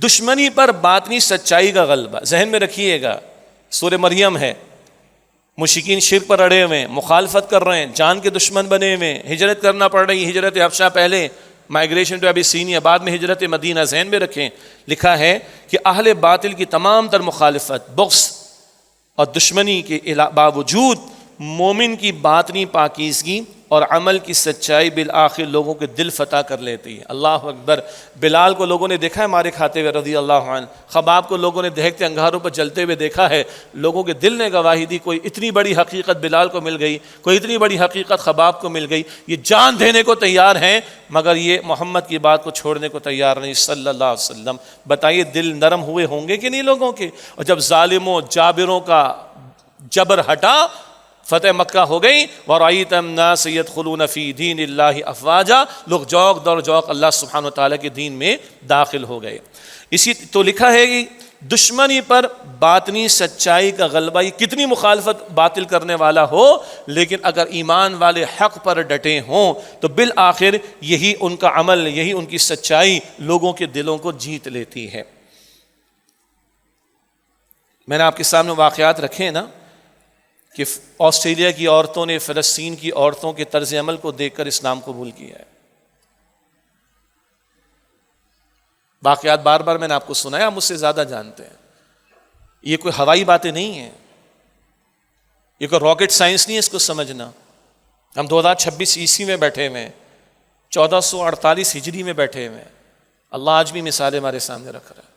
دشمنی پر باطنی سچائی کا غلبہ. ذہن میں رکھیے گا، سورہ مریم ہے، مشرکین شرک پر اڑے ہوئے ہیں، مخالفت کر رہے ہیں، جان کے دشمن بنے ہوئے ہیں، ہجرت کرنا پڑ رہی ہے. ہجرت حبشہ پہلے، مائگریشن ٹو ابیسینیا، بعد میں ہجرت مدینہ. ذہن میں رکھیں، لکھا ہے کہ اہل باطل کی تمام تر مخالفت، بغض اور دشمنی کے باوجود مومن کی باطنی پاکیزگی اور عمل کی سچائی بالآخر لوگوں کے دل فتح کر لیتی ہے. اللہ اکبر. بلال کو لوگوں نے دیکھا ہے مارے کھاتے ہوئے رضی اللہ عنہ. خباب کو لوگوں نے دیکھتے انگاروں پر جلتے ہوئے دیکھا ہے. لوگوں کے دل نے گواہی دی. کوئی اتنی بڑی حقیقت بلال کو مل گئی، کوئی اتنی بڑی حقیقت خباب کو مل گئی. یہ جان دینے کو تیار ہیں مگر یہ محمد کی بات کو چھوڑنے کو تیار نہیں صلی اللہ علیہ وسلم. بتائیے دل نرم ہوئے ہوں گے کہ نہیں لوگوں کے؟ اور جب ظالموں جابروں کا جبر ہٹا، فتح مکہ ہو گئی، وَرَأَيْتَ النَّاسَ يَدْخُلُونَ فِي دِينِ اللَّهِ أَفْوَاجًا. لوگ جوق در جوق اللہ سبحانہ وتعالیٰ کے دین میں داخل ہو گئے. اسی تو لکھا ہے کہ دشمنی پر باطنی سچائی کا غلبہ. یہ کتنی مخالفت باطل کرنے والا ہو لیکن اگر ایمان والے حق پر ڈٹے ہوں تو بالآخر یہی ان کا عمل، یہی ان کی سچائی لوگوں کے دلوں کو جیت لیتی ہے. میں نے آپ کے سامنے واقعات رکھے نا کہ آسٹریلیا کی عورتوں نے فلسطین کی عورتوں کے طرز عمل کو دیکھ کر اسلام قبول کیا ہے. واقعات بار بار میں نے آپ کو سنایا، آپ مجھ سے زیادہ جانتے ہیں. یہ کوئی ہوائی باتیں نہیں ہیں، یہ کوئی راکٹ سائنس نہیں ہے اس کو سمجھنا. ہم 2026 عیسوی میں بیٹھے ہوئے ہیں، 1448 ہجری میں بیٹھے ہوئے ہیں. اللہ آج بھی مثالیں ہمارے سامنے رکھ رہا ہے.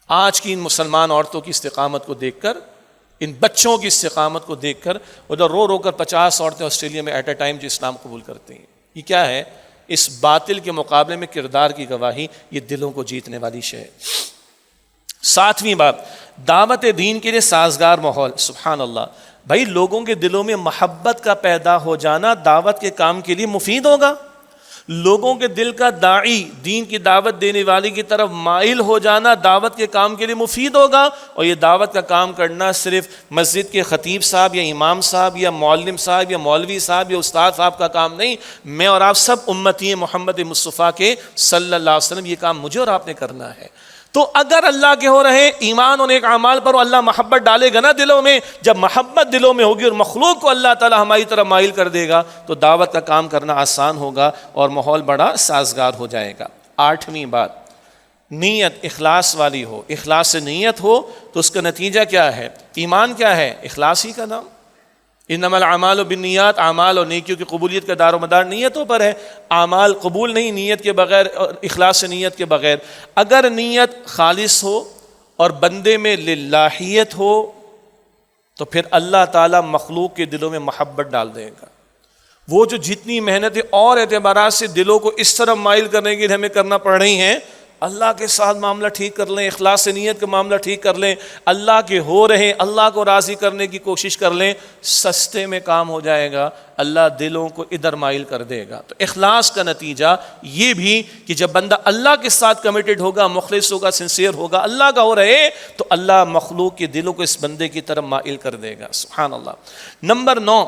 آج کی ان مسلمان عورتوں کی استقامت کو دیکھ کر، ان بچوں کی استقامت کو دیکھ کر، ادھر رو رو کر 50 عورتیں آسٹریلیا میں ایٹ اے ٹائم جو اسلام قبول کرتی ہیں. یہ کیا ہے؟ اس باطل کے مقابلے میں کردار کی گواہی. یہ دلوں کو جیتنے والی شے ہے. 7ویں بات، دعوت دین کے لیے سازگار ماحول. سبحان اللہ. بھائی لوگوں کے دلوں میں محبت کا پیدا ہو جانا دعوت کے کام کے لیے مفید ہوگا. لوگوں کے دل کا داعی، دین کی دعوت دینے والے کی طرف مائل ہو جانا دعوت کے کام کے لیے مفید ہوگا. اور یہ دعوت کا کام کرنا صرف مسجد کے خطیب صاحب یا امام صاحب یا معلم صاحب یا مولوی صاحب یا استاد صاحب کا کام نہیں. میں اور آپ سب امتی محمد مصطفیٰ کے صلی اللہ علیہ وسلم، یہ کام مجھے اور آپ نے کرنا ہے. تو اگر اللہ کے ہو رہے ایمان اور نیک اعمال پر اللہ محبت ڈالے گا نا دلوں میں، جب محبت دلوں میں ہوگی اور مخلوق کو اللہ تعالی ہماری طرف مائل کر دے گا تو دعوت کا کام کرنا آسان ہوگا اور ماحول بڑا سازگار ہو جائے گا. 8ویں بات، نیت اخلاص والی ہو. اخلاص سے نیت ہو تو اس کا نتیجہ کیا ہے؟ ایمان کیا ہے؟ اخلاص ہی کا نام. انما الاعمال بالنیات، اعمال اور نیکیوں کی قبولیت کا دار و مدار نیتوں پر ہے. اعمال قبول نہیں نیت کے بغیر، اخلاص سے نیت کے بغیر. اگر نیت خالص ہو اور بندے میں للہیت ہو تو پھر اللہ تعالیٰ مخلوق کے دلوں میں محبت ڈال دے گا. وہ جو جتنی محنتیں اور اعتبارات سے دلوں کو اس طرح مائل کرنے کے لیے ہمیں کرنا پڑ رہی ہیں، اللہ کے ساتھ معاملہ ٹھیک کر لیں، اخلاص سے نیت کا معاملہ ٹھیک کر لیں، اللہ کے ہو رہے اللہ کو راضی کرنے کی کوشش کر لیں، سستے میں کام ہو جائے گا. اللہ دلوں کو ادھر مائل کر دے گا. تو اخلاص کا نتیجہ یہ بھی کہ جب بندہ اللہ کے ساتھ کمیٹڈ ہوگا، مخلص ہوگا، سنسیئر ہوگا، اللہ کا ہو رہے تو اللہ مخلوق کے دلوں کو اس بندے کی طرف مائل کر دے گا. سبحان اللہ. نمبر 9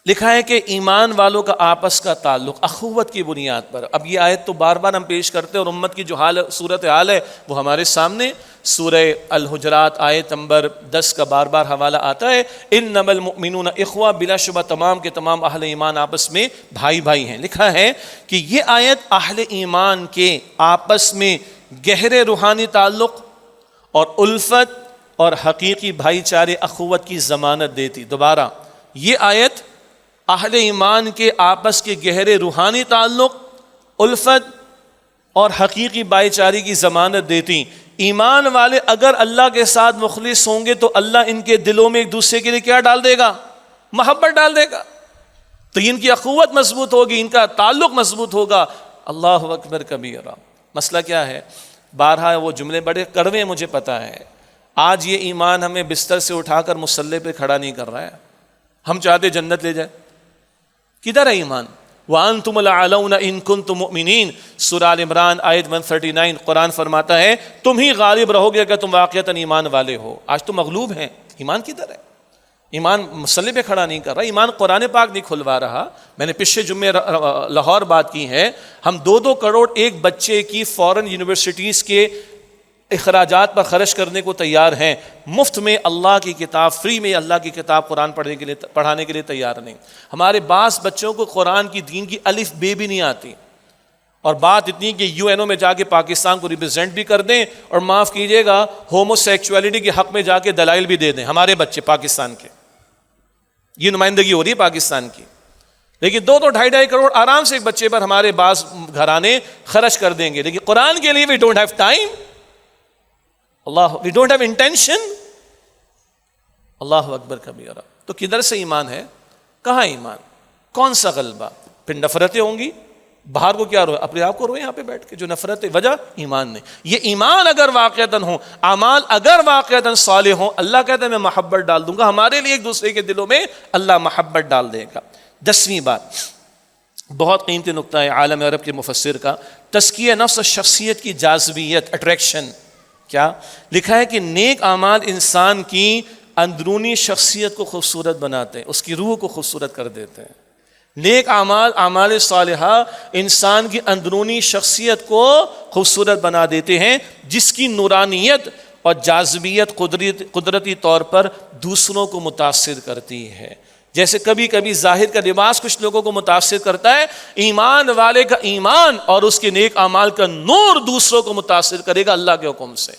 لکھا ہے کہ ایمان والوں کا آپس کا تعلق اخوت کی بنیاد پر. اب یہ آیت تو بار بار ہم پیش کرتے ہیں اور امت کی جو صورت حال ہے وہ ہمارے سامنے. سورہ الحجرات آیت نمبر 10 کا بار بار حوالہ آتا ہے. انما المؤمنون اخوہ، بلا شبہ تمام کے تمام اہل ایمان آپس میں بھائی بھائی ہیں. لکھا ہے کہ یہ آیت اہل ایمان کے آپس میں گہرے روحانی تعلق اور الفت اور حقیقی بھائی چارے اخوت کی ضمانت دیتی. دوبارہ یہ آیت اہل ایمان کے آپس کے گہرے روحانی تعلق، الفت اور حقیقی بھائی چارے کی ضمانت دیتی. ایمان والے اگر اللہ کے ساتھ مخلص ہوں گے تو اللہ ان کے دلوں میں ایک دوسرے کے لیے کیا ڈال دے گا؟ محبت ڈال دے گا. تو ان کی اخوت مضبوط ہوگی، ان کا تعلق مضبوط ہوگا. اللہ اکبر کبیرہ. مسئلہ کیا ہے؟ بارہا وہ جملے بڑے کڑوے مجھے پتہ ہے. آج یہ ایمان ہمیں بستر سے اٹھا کر مصلی پہ کھڑا نہیں کر رہا ہے. ہم چاہتے جنت لے جائے. کدھر ہے ایمان؟ وَأَنْتُمُ الْأَعْلَوْنَ إِن كُنتُم مُؤْمِنِينَ. سورہ آل عمران آیت 139 قرآن فرماتا ہے تم ہی غالب رہو گے اگر تم واقعتاً ایمان والے ہو. آج تو مغلوب ہیں. ایمان کدھر ہے؟ ایمان مصلی پہ کھڑا نہیں کر رہا، ایمان قرآن پاک نہیں کھلوا رہا. میں نے پچھلے جمعے لاہور بات کی ہے، ہم 2 کروڑ ایک بچے کی فورن یونیورسٹیز کے اخراجات پر خرچ کرنے کو تیار ہیں. مفت میں اللہ کی کتاب، فری میں اللہ کی کتاب قرآن پڑھانے کے لیے تیار نہیں. ہمارے بعض بچوں کو قرآن کی دین کی الف بے بھی نہیں آتی، اور بات اتنی کہ UN میں جا کے پاکستان کو ریپرزینٹ بھی کر دیں اور معاف کیجیے گا ہومو سیکچولیٹی کے حق میں جا کے دلائل بھی دے دیں. ہمارے بچے پاکستان کے، یہ نمائندگی ہو رہی ہے پاکستان کی. لیکن 2 2.5 کروڑ آرام سے ایک بچے پر ہمارے بعض گھرانے خرچ کر دیں گے. لیکن قرآن کے لیے وی ڈونٹ ہیو ٹائم. اللہ وی ڈونٹ ہیو انٹینشن. اللہ اکبر کبیرہ. تو کدھر سے ایمان ہے؟ کہاں ایمان؟ کون سا غلبہ؟ پھر نفرتیں ہوں گی. باہر کو کیا روئے؟ اپنے آپ کو روئے یہاں پہ بیٹھ کے. جو نفرت وجہ ایمان نہیں. یہ ایمان اگر واقعتاً ہو، اعمال اگر واقعتاً صالح ہوں، اللہ کہتا ہے میں محبت ڈال دوں گا. ہمارے لیے ایک دوسرے کے دلوں میں اللہ محبت ڈال دے گا. 10ویں بات، بہت قیمتی نقطہ ہے عالم عرب کے مفسر کا، تزکیہ نفس اور شخصیت کی جاذبیت، اٹریکشن. کیا لکھا ہے کہ نیک اعمال انسان کی اندرونی شخصیت کو خوبصورت بناتے ہیں، اس کی روح کو خوبصورت کر دیتے ہیں. نیک اعمال، اعمال صالحہ انسان کی اندرونی شخصیت کو خوبصورت بنا دیتے ہیں، جس کی نورانیت اور جاذبیت قدرتی طور پر دوسروں کو متاثر کرتی ہے. جیسے کبھی کبھی ظاہر کا لباس کچھ لوگوں کو متاثر کرتا ہے، ایمان والے کا ایمان اور اس کے نیک اعمال کا نور دوسروں کو متاثر کرے گا اللہ کے حکم سے.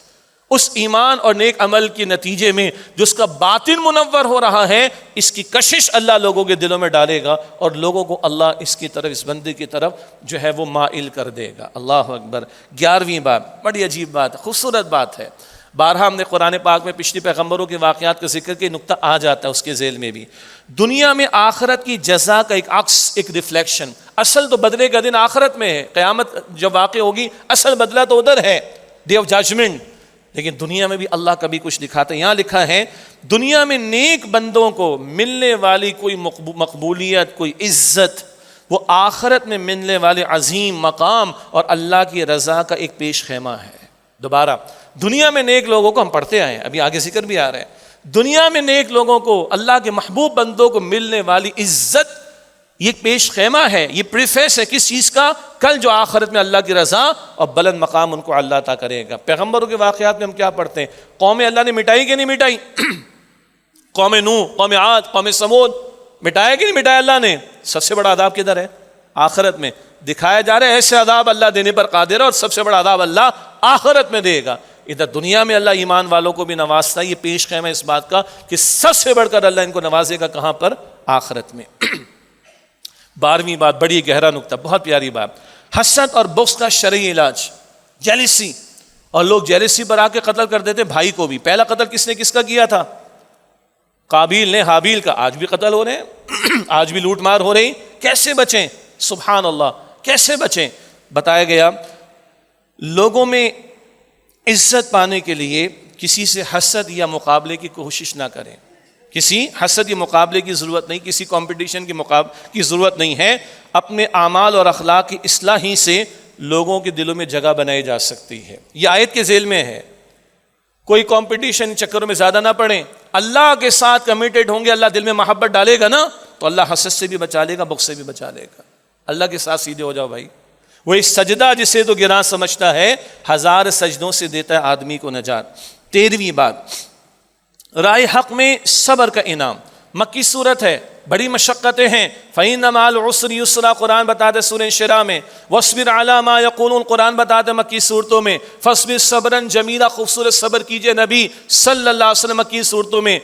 اس ایمان اور نیک عمل کے نتیجے میں جو اس کا باطن منور ہو رہا ہے، اس کی کشش اللہ لوگوں کے دلوں میں ڈالے گا اور لوگوں کو اللہ اس کی طرف، اس بندے کی طرف جو ہے وہ مائل کر دے گا. اللہ اکبر. 11ویں بات بڑی عجیب بات ہے، خوبصورت بات ہے. بارہا ہم نے قرآن پاک میں پچھلی پیغمبروں کے واقعات کا ذکر کے نقطہ آ جاتا ہے اس کے ذیل میں بھی. دنیا میں آخرت کی جزا کا ایک عکس، ایک ریفلیکشن. اصل تو بدلے کا دن آخرت میں ہے، قیامت جب واقع ہوگی اصل بدلہ تو ادھر ہے، ڈے آف ججمنٹ. لیکن دنیا میں بھی اللہ کبھی کچھ دکھاتا ہے. یہاں لکھا ہے دنیا میں نیک بندوں کو ملنے والی کوئی مقبولیت، کوئی عزت، وہ آخرت میں ملنے والے عظیم مقام اور اللہ کی رضا کا ایک پیش خیمہ ہے۔ دوبارہ دنیا میں نیک لوگوں کو ہم پڑھتے آئے ہیں، ابھی آگے ذکر بھی آ رہے ہیں، دنیا میں نیک لوگوں کو، اللہ کے محبوب بندوں کو ملنے والی عزت یہ پیش خیمہ ہے، یہ پریفیس ہے کس چیز کا؟ کل جو آخرت میں اللہ کی رضا اور بلند مقام ان کو اللہ عطا کرے گا۔ پیغمبروں کے واقعات میں ہم کیا پڑھتے ہیں؟ قومیں اللہ نے مٹائی کہ نہیں مٹائی؟ قوم نوح، قوم عاد، قوم سمود، مٹایا کہ نہیں مٹایا اللہ نے؟ سب سے بڑا عذاب کدھر ہے؟ آخرت میں دکھایا جا رہا ہے ایسے عذاب اللہ دینے پر قادر ہے، اور سب سے بڑا عذاب اللہ آخرت میں دے گا۔ ادھر دنیا میں اللہ ایمان والوں کو بھی نوازتا ہے، یہ پیش خیمہ اس بات کا کہ سب سے بڑھ کر اللہ ان کو نوازے گا کہاں پر؟ آخرت میں۔ 12ویں بات، بڑی گہرا نقطہ، بہت پیاری بات، حسد اور بغض کا شرعی علاج، جیلسی، اور لوگ جیلسی پر آ کے قتل کر دیتے بھائی کو بھی۔ پہلا قتل کس نے کس کا کیا تھا؟ قابیل نے حابیل کا۔ آج بھی قتل ہو رہے ہیں، آج بھی لوٹ مار ہو رہی، کیسے بچیں؟ سبحان اللہ، کیسے بچیں؟ بتایا گیا لوگوں میں عزت پانے کے لیے کسی سے حسد یا مقابلے کی کوشش نہ کریں، کسی حسد یا مقابلے کی ضرورت نہیں، کسی کمپٹیشن کی ضرورت نہیں ہے۔ اپنے اعمال اور اخلاق کی اصلاح ہی سے لوگوں کے دلوں میں جگہ بنائی جا سکتی ہے۔ یہ آیت کے ذیل میں ہے، کوئی کمپٹیشن چکروں میں زیادہ نہ پڑیں، اللہ کے ساتھ کمیٹڈ ہوں گے، اللہ دل میں محبت ڈالے گا نا تو اللہ حسد سے بھی بچا لے گا، بغض سے بھی بچا لے گا۔ اللہ کے ساتھ سیدھے ہو جاؤ بھائی۔ وہی سجدہ جسے تو گراں سمجھتا ہے، 1000 سجدوں سے دیتا ہے آدمی کو نجات۔ 13ویں بات، رائے حق میں صبر کا انعام۔ مکی صورت ہے، بڑی مشقتیں ہیں۔ فَإِنَّ مَعَ الْعُسْرِ يُسْرًا قرآن بتاتے سورہ شرح میں، وَاصْبِرْ عَلَىٰ مَا يَقُولُونَ قرآن بتاتے مکی صورتوں میں، فَاصْبِرْ صَبْرًا جَمِيلًا خوبصورت صبر کیجئے نبی صلی اللہ علیہ وسلم مکی صورتوں میں۔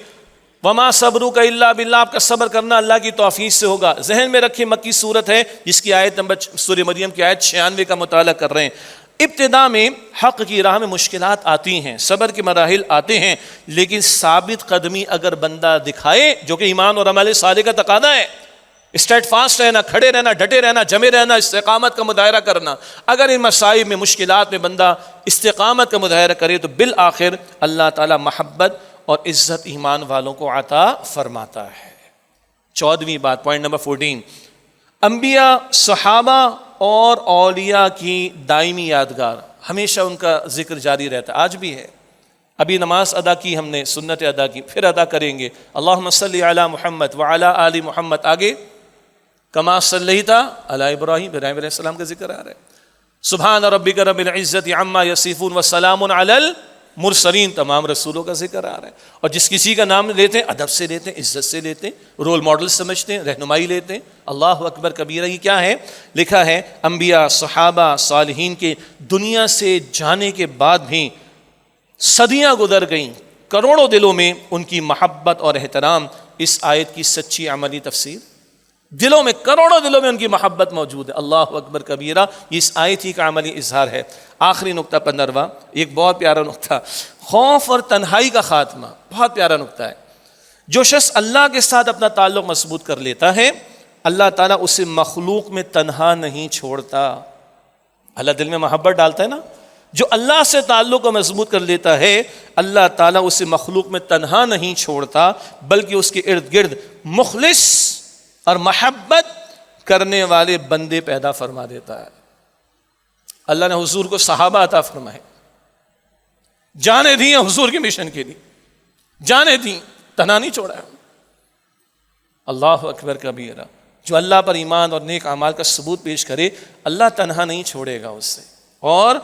وَمَا صَبْرُكَ إِلَّا بِاللَّهِ، آپ کا صبر کرنا اللہ کی توفیق سے ہوگا۔ ذہن میں رکھیں مکی صورت ہے جس کی آیت نمبر سورہ مریم کی آیت 96 کا مطالعہ کر رہے ہیں۔ ابتدا میں حق کی راہ میں مشکلات آتی ہیں، صبر کے مراحل آتے ہیں، لیکن ثابت قدمی اگر بندہ دکھائے، جو کہ ایمان اور عمل صالح کا تقاضا ہے، اسٹیٹ فاسٹ رہنا، کھڑے رہنا، ڈٹے رہنا، جمے رہنا، استقامت کا مظاہرہ کرنا، اگر ان مصائب میں مشکلات میں بندہ استقامت کا مظاہرہ کرے تو بالآخر اللہ تعالی محبت اور عزت ایمان والوں کو عطا فرماتا ہے۔ 14ویں بات، پوائنٹ نمبر 14، انبیاء، صحابہ اور اولیاء کی دائمی یادگار، ہمیشہ ان کا ذکر جاری رہتا ہے، آج بھی ہے۔ ابھی نماز ادا کی ہم نے، سنت ادا کی، پھر ادا کریں گے۔ اللہم صلی علی محمد وعلی آل محمد، آگے کما صلیت علی ابراہیم، ابراہیم علیہ السلام کا ذکر آ رہا ہے۔ سبحان ربک رب العزت عما یصفون وسلام علی المرسلین، تمام رسولوں کا ذکر آ رہا ہے۔ اور جس کسی کا نام لیتے ہیں ادب سے لیتے ہیں، عزت سے لیتے ہیں، رول ماڈل سمجھتے ہیں، رہنمائی لیتے ہیں۔ اللہ اکبر کبیرہ۔ یہ کیا ہے؟ لکھا ہے انبیاء، صحابہ، صالحین کے دنیا سے جانے کے بعد بھی صدیاں گزر گئیں، کروڑوں دلوں میں ان کی محبت اور احترام اس آیت کی سچی عملی تفسیر، دلوں میں، کروڑوں دلوں میں ان کی محبت موجود ہے۔ اللہ اکبر کبیرہ، یہ اس آیت ہی کا عملی اظہار ہے۔ آخری نقطہ 15واں، ایک بہت پیارا نقطہ، خوف اور تنہائی کا خاتمہ، بہت پیارا نقطہ ہے۔ جو شخص اللہ کے ساتھ اپنا تعلق مضبوط کر لیتا ہے، اللہ تعالیٰ اسے مخلوق میں تنہا نہیں چھوڑتا۔ اللہ دل میں محبت ڈالتا ہے نا، جو اللہ سے تعلق کو مضبوط کر لیتا ہے، اللہ تعالیٰ اسے مخلوق میں تنہا نہیں چھوڑتا، بلکہ اس کے ارد گرد مخلص اور محبت کرنے والے بندے پیدا فرما دیتا ہے۔ اللہ نے حضور کو صحابہ عطا فرمائے، جانیں دی ہیں حضور کے مشن کے لیے، جانیں دی، تنہا نہیں چھوڑا ہے۔ اللہ اکبر کبیرہ، جو اللہ پر ایمان اور نیک اعمال کا ثبوت پیش کرے، اللہ تنہا نہیں چھوڑے گا اس سے، اور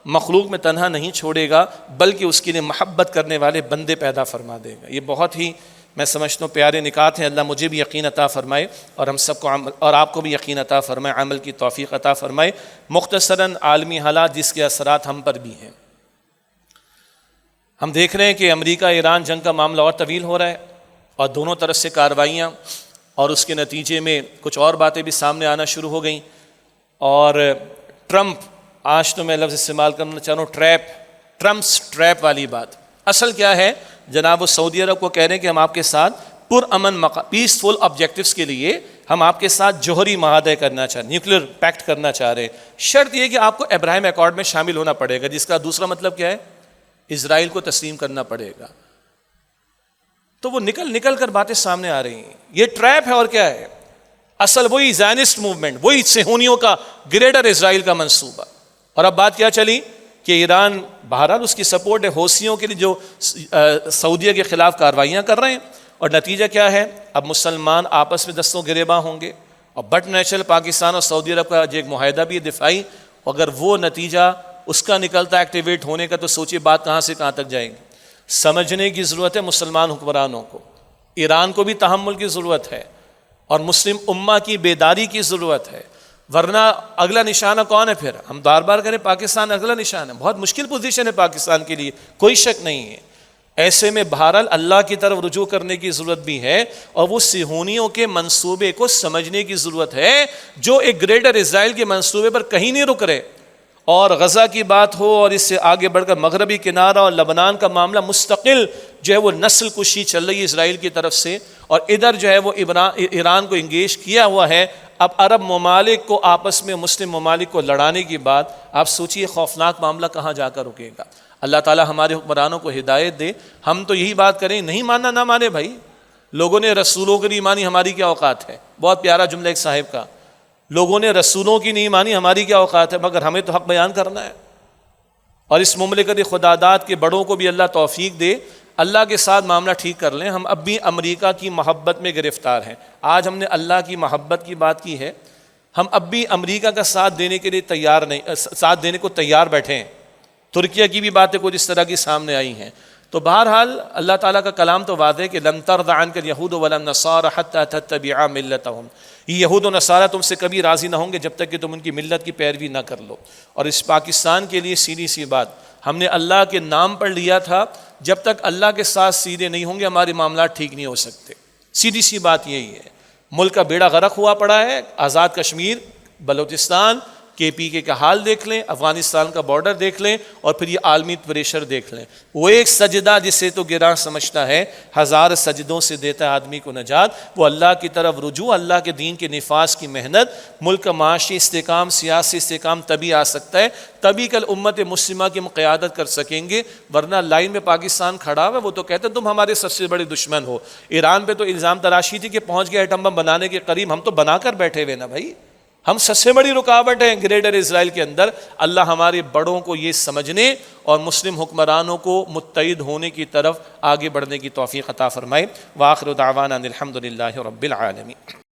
مخلوق میں تنہا نہیں چھوڑے گا، بلکہ اس کے لیے محبت کرنے والے بندے پیدا فرما دے گا۔ یہ بہت ہی میں سمجھتا ہوں پیارے نکات ہیں۔ اللہ مجھے بھی یقین عطا فرمائے اور ہم سب کو اور آپ کو بھی یقین عطا فرمائے، عمل کی توفیق عطا فرمائے۔ مختصراً عالمی حالات جس کے اثرات ہم پر بھی ہیں، ہم دیکھ رہے ہیں کہ امریکہ ایران جنگ کا معاملہ اور طویل ہو رہا ہے، اور دونوں طرف سے کارروائیاں، اور اس کے نتیجے میں کچھ اور باتیں بھی سامنے آنا شروع ہو گئیں۔ اور ٹرمپ، آج تو میں لفظ استعمال کرنا چاہ رہا ہوں، ٹرمپس ٹریپ والی بات، اصل کیا ہے؟ جناب وہ سعودی عرب کو کہہ رہے ہیں کہ ہم آپ کے ساتھ پرامن پیسفل آبجیکٹیوز کے لیے ہم آپ کے ساتھ جوہری معاہدہ کرنا چاہ رہے ہیں، نیوکلیر پیکٹ کرنا چاہ رہے ہیں، شرط یہ کہ آپ کو ابراہیم ایکارڈ میں شامل ہونا پڑے گا، جس کا دوسرا مطلب کیا ہے؟ اسرائیل کو تسلیم کرنا پڑے گا۔ تو وہ نکل کر باتیں سامنے آ رہی ہیں، یہ ٹریپ ہے اور کیا ہے؟ اصل وہی زائنسٹ موومنٹ، وہی صہیونیوں کا گریٹر اسرائیل کا منصوبہ۔ اور اب بات کیا چلی کہ ایران بہرحال اس کی سپورٹ ہے حوثیوں کے لیے جو سعودیہ کے خلاف کارروائیاں کر رہے ہیں، اور نتیجہ کیا ہے؟ اب مسلمان آپس میں دستوں گریباں ہوں گے، اور بٹ نیچرل پاکستان اور سعودی عرب کا جو ایک معاہدہ بھی ہے دفاعی، اگر وہ نتیجہ اس کا نکلتا ہے ایکٹیویٹ ہونے کا، تو سوچیے بات کہاں سے کہاں تک جائے گی۔ سمجھنے کی ضرورت ہے مسلمان حکمرانوں کو، ایران کو بھی تحمل کی ضرورت ہے، اور مسلم امہ کی بیداری کی ضرورت ہے، ورنہ اگلا نشانہ کون ہے؟ پھر ہم بار بار کریں پاکستان اگلا نشانہ ہے، بہت مشکل پوزیشن ہے پاکستان کے لیے، کوئی شک نہیں ہے۔ ایسے میں بہرحال اللہ کی طرف رجوع کرنے کی ضرورت بھی ہے، اور وہ صہیونیوں کے منصوبے کو سمجھنے کی ضرورت ہے جو ایک گریٹر اسرائیل کے منصوبے پر کہیں نہیں رک رہے۔ اور غزہ کی بات ہو، اور اس سے آگے بڑھ کر مغربی کنارہ اور لبنان کا معاملہ مستقل جو ہے وہ نسل کشی چل رہی ہے اسرائیل کی طرف سے، اور ادھر جو ہے وہ ایران کو انگیج کیا ہوا ہے۔ اب عرب ممالک کو آپس میں مسلم ممالک کو لڑانے کی بات، آپ سوچئے خوفناک معاملہ کہاں جا کر رکے گا۔ اللہ تعالی ہمارے حکمرانوں کو ہدایت دے۔ ہم تو یہی بات کریں، نہیں ماننا نہ مانے بھائی، لوگوں نے رسولوں کی نہیں مانی، ہماری کیا اوقات ہے؟ بہت پیارا جملہ ایک صاحب کا، لوگوں نے رسولوں کی نہیں مانی، ہماری کیا اوقات ہے؟ مگر ہمیں تو حق بیان کرنا ہے۔ اور اس مملکت خداداد کے بڑوں کو بھی اللہ توفیق دے، اللہ کے ساتھ معاملہ ٹھیک کر لیں۔ ہم اب بھی امریکہ کی محبت میں گرفتار ہیں۔ آج ہم نے اللہ کی محبت کی بات کی ہے، ہم اب بھی امریکہ کا ساتھ دینے کے لیے تیار نہیں، ساتھ دینے کو تیار بیٹھے ہیں۔ ترکیہ کی بھی باتیں کچھ اس طرح کی سامنے آئی ہیں۔ تو بہرحال اللہ تعالیٰ کا کلام تو واضح ہے کہ لن ترضى عنك اليهود ولا النصارى حتى تتبع ملتهم، یہ یہود و نصارہ تم سے کبھی راضی نہ ہوں گے جب تک کہ تم ان کی ملت کی پیروی نہ کر لو۔ اور اس پاکستان کے لیے سیدھی سی بات، ہم نے اللہ کے نام پر لیا تھا، جب تک اللہ کے ساتھ سیدھے نہیں ہوں گے ہمارے معاملات ٹھیک نہیں ہو سکتے۔ سیدھی سی بات یہی ہے۔ ملک کا بیڑا غرق ہوا پڑا ہے، آزاد کشمیر، بلوچستان، KPK کا حال دیکھ لیں، افغانستان کا بارڈر دیکھ لیں، اور پھر یہ عالمی پریشر دیکھ لیں۔ وہ ایک سجدہ جسے تو گراں سمجھتا ہے، ہزار سجدوں سے دیتا ہے آدمی کو نجات۔ وہ اللہ کی طرف رجوع، اللہ کے دین کے نفاذ کی محنت، ملک کا معاشی استحکام، سیاسی استحکام تبھی آ سکتا ہے، تبھی کل امت مسلمہ کی ہم قیادت کر سکیں گے۔ ورنہ لائن میں پاکستان کھڑا ہوا، وہ تو کہتے ہیں تم ہمارے سب سے بڑے دشمن ہو۔ ایران پہ تو الزام تراشی تھی کہ پہنچ گیا ایٹم بم بنانے کے قریب، ہم تو بنا کر بیٹھے ہوئے نا بھائی، ہم سب سے بڑی رکاوٹ ہیں گریٹر اسرائیل کے اندر۔ اللہ ہمارے بڑوں کو یہ سمجھنے اور مسلم حکمرانوں کو متحد ہونے کی طرف آگے بڑھنے کی توفیق عطا فرمائے۔ وآخر دعوانا الحمد للہ رب العالمین۔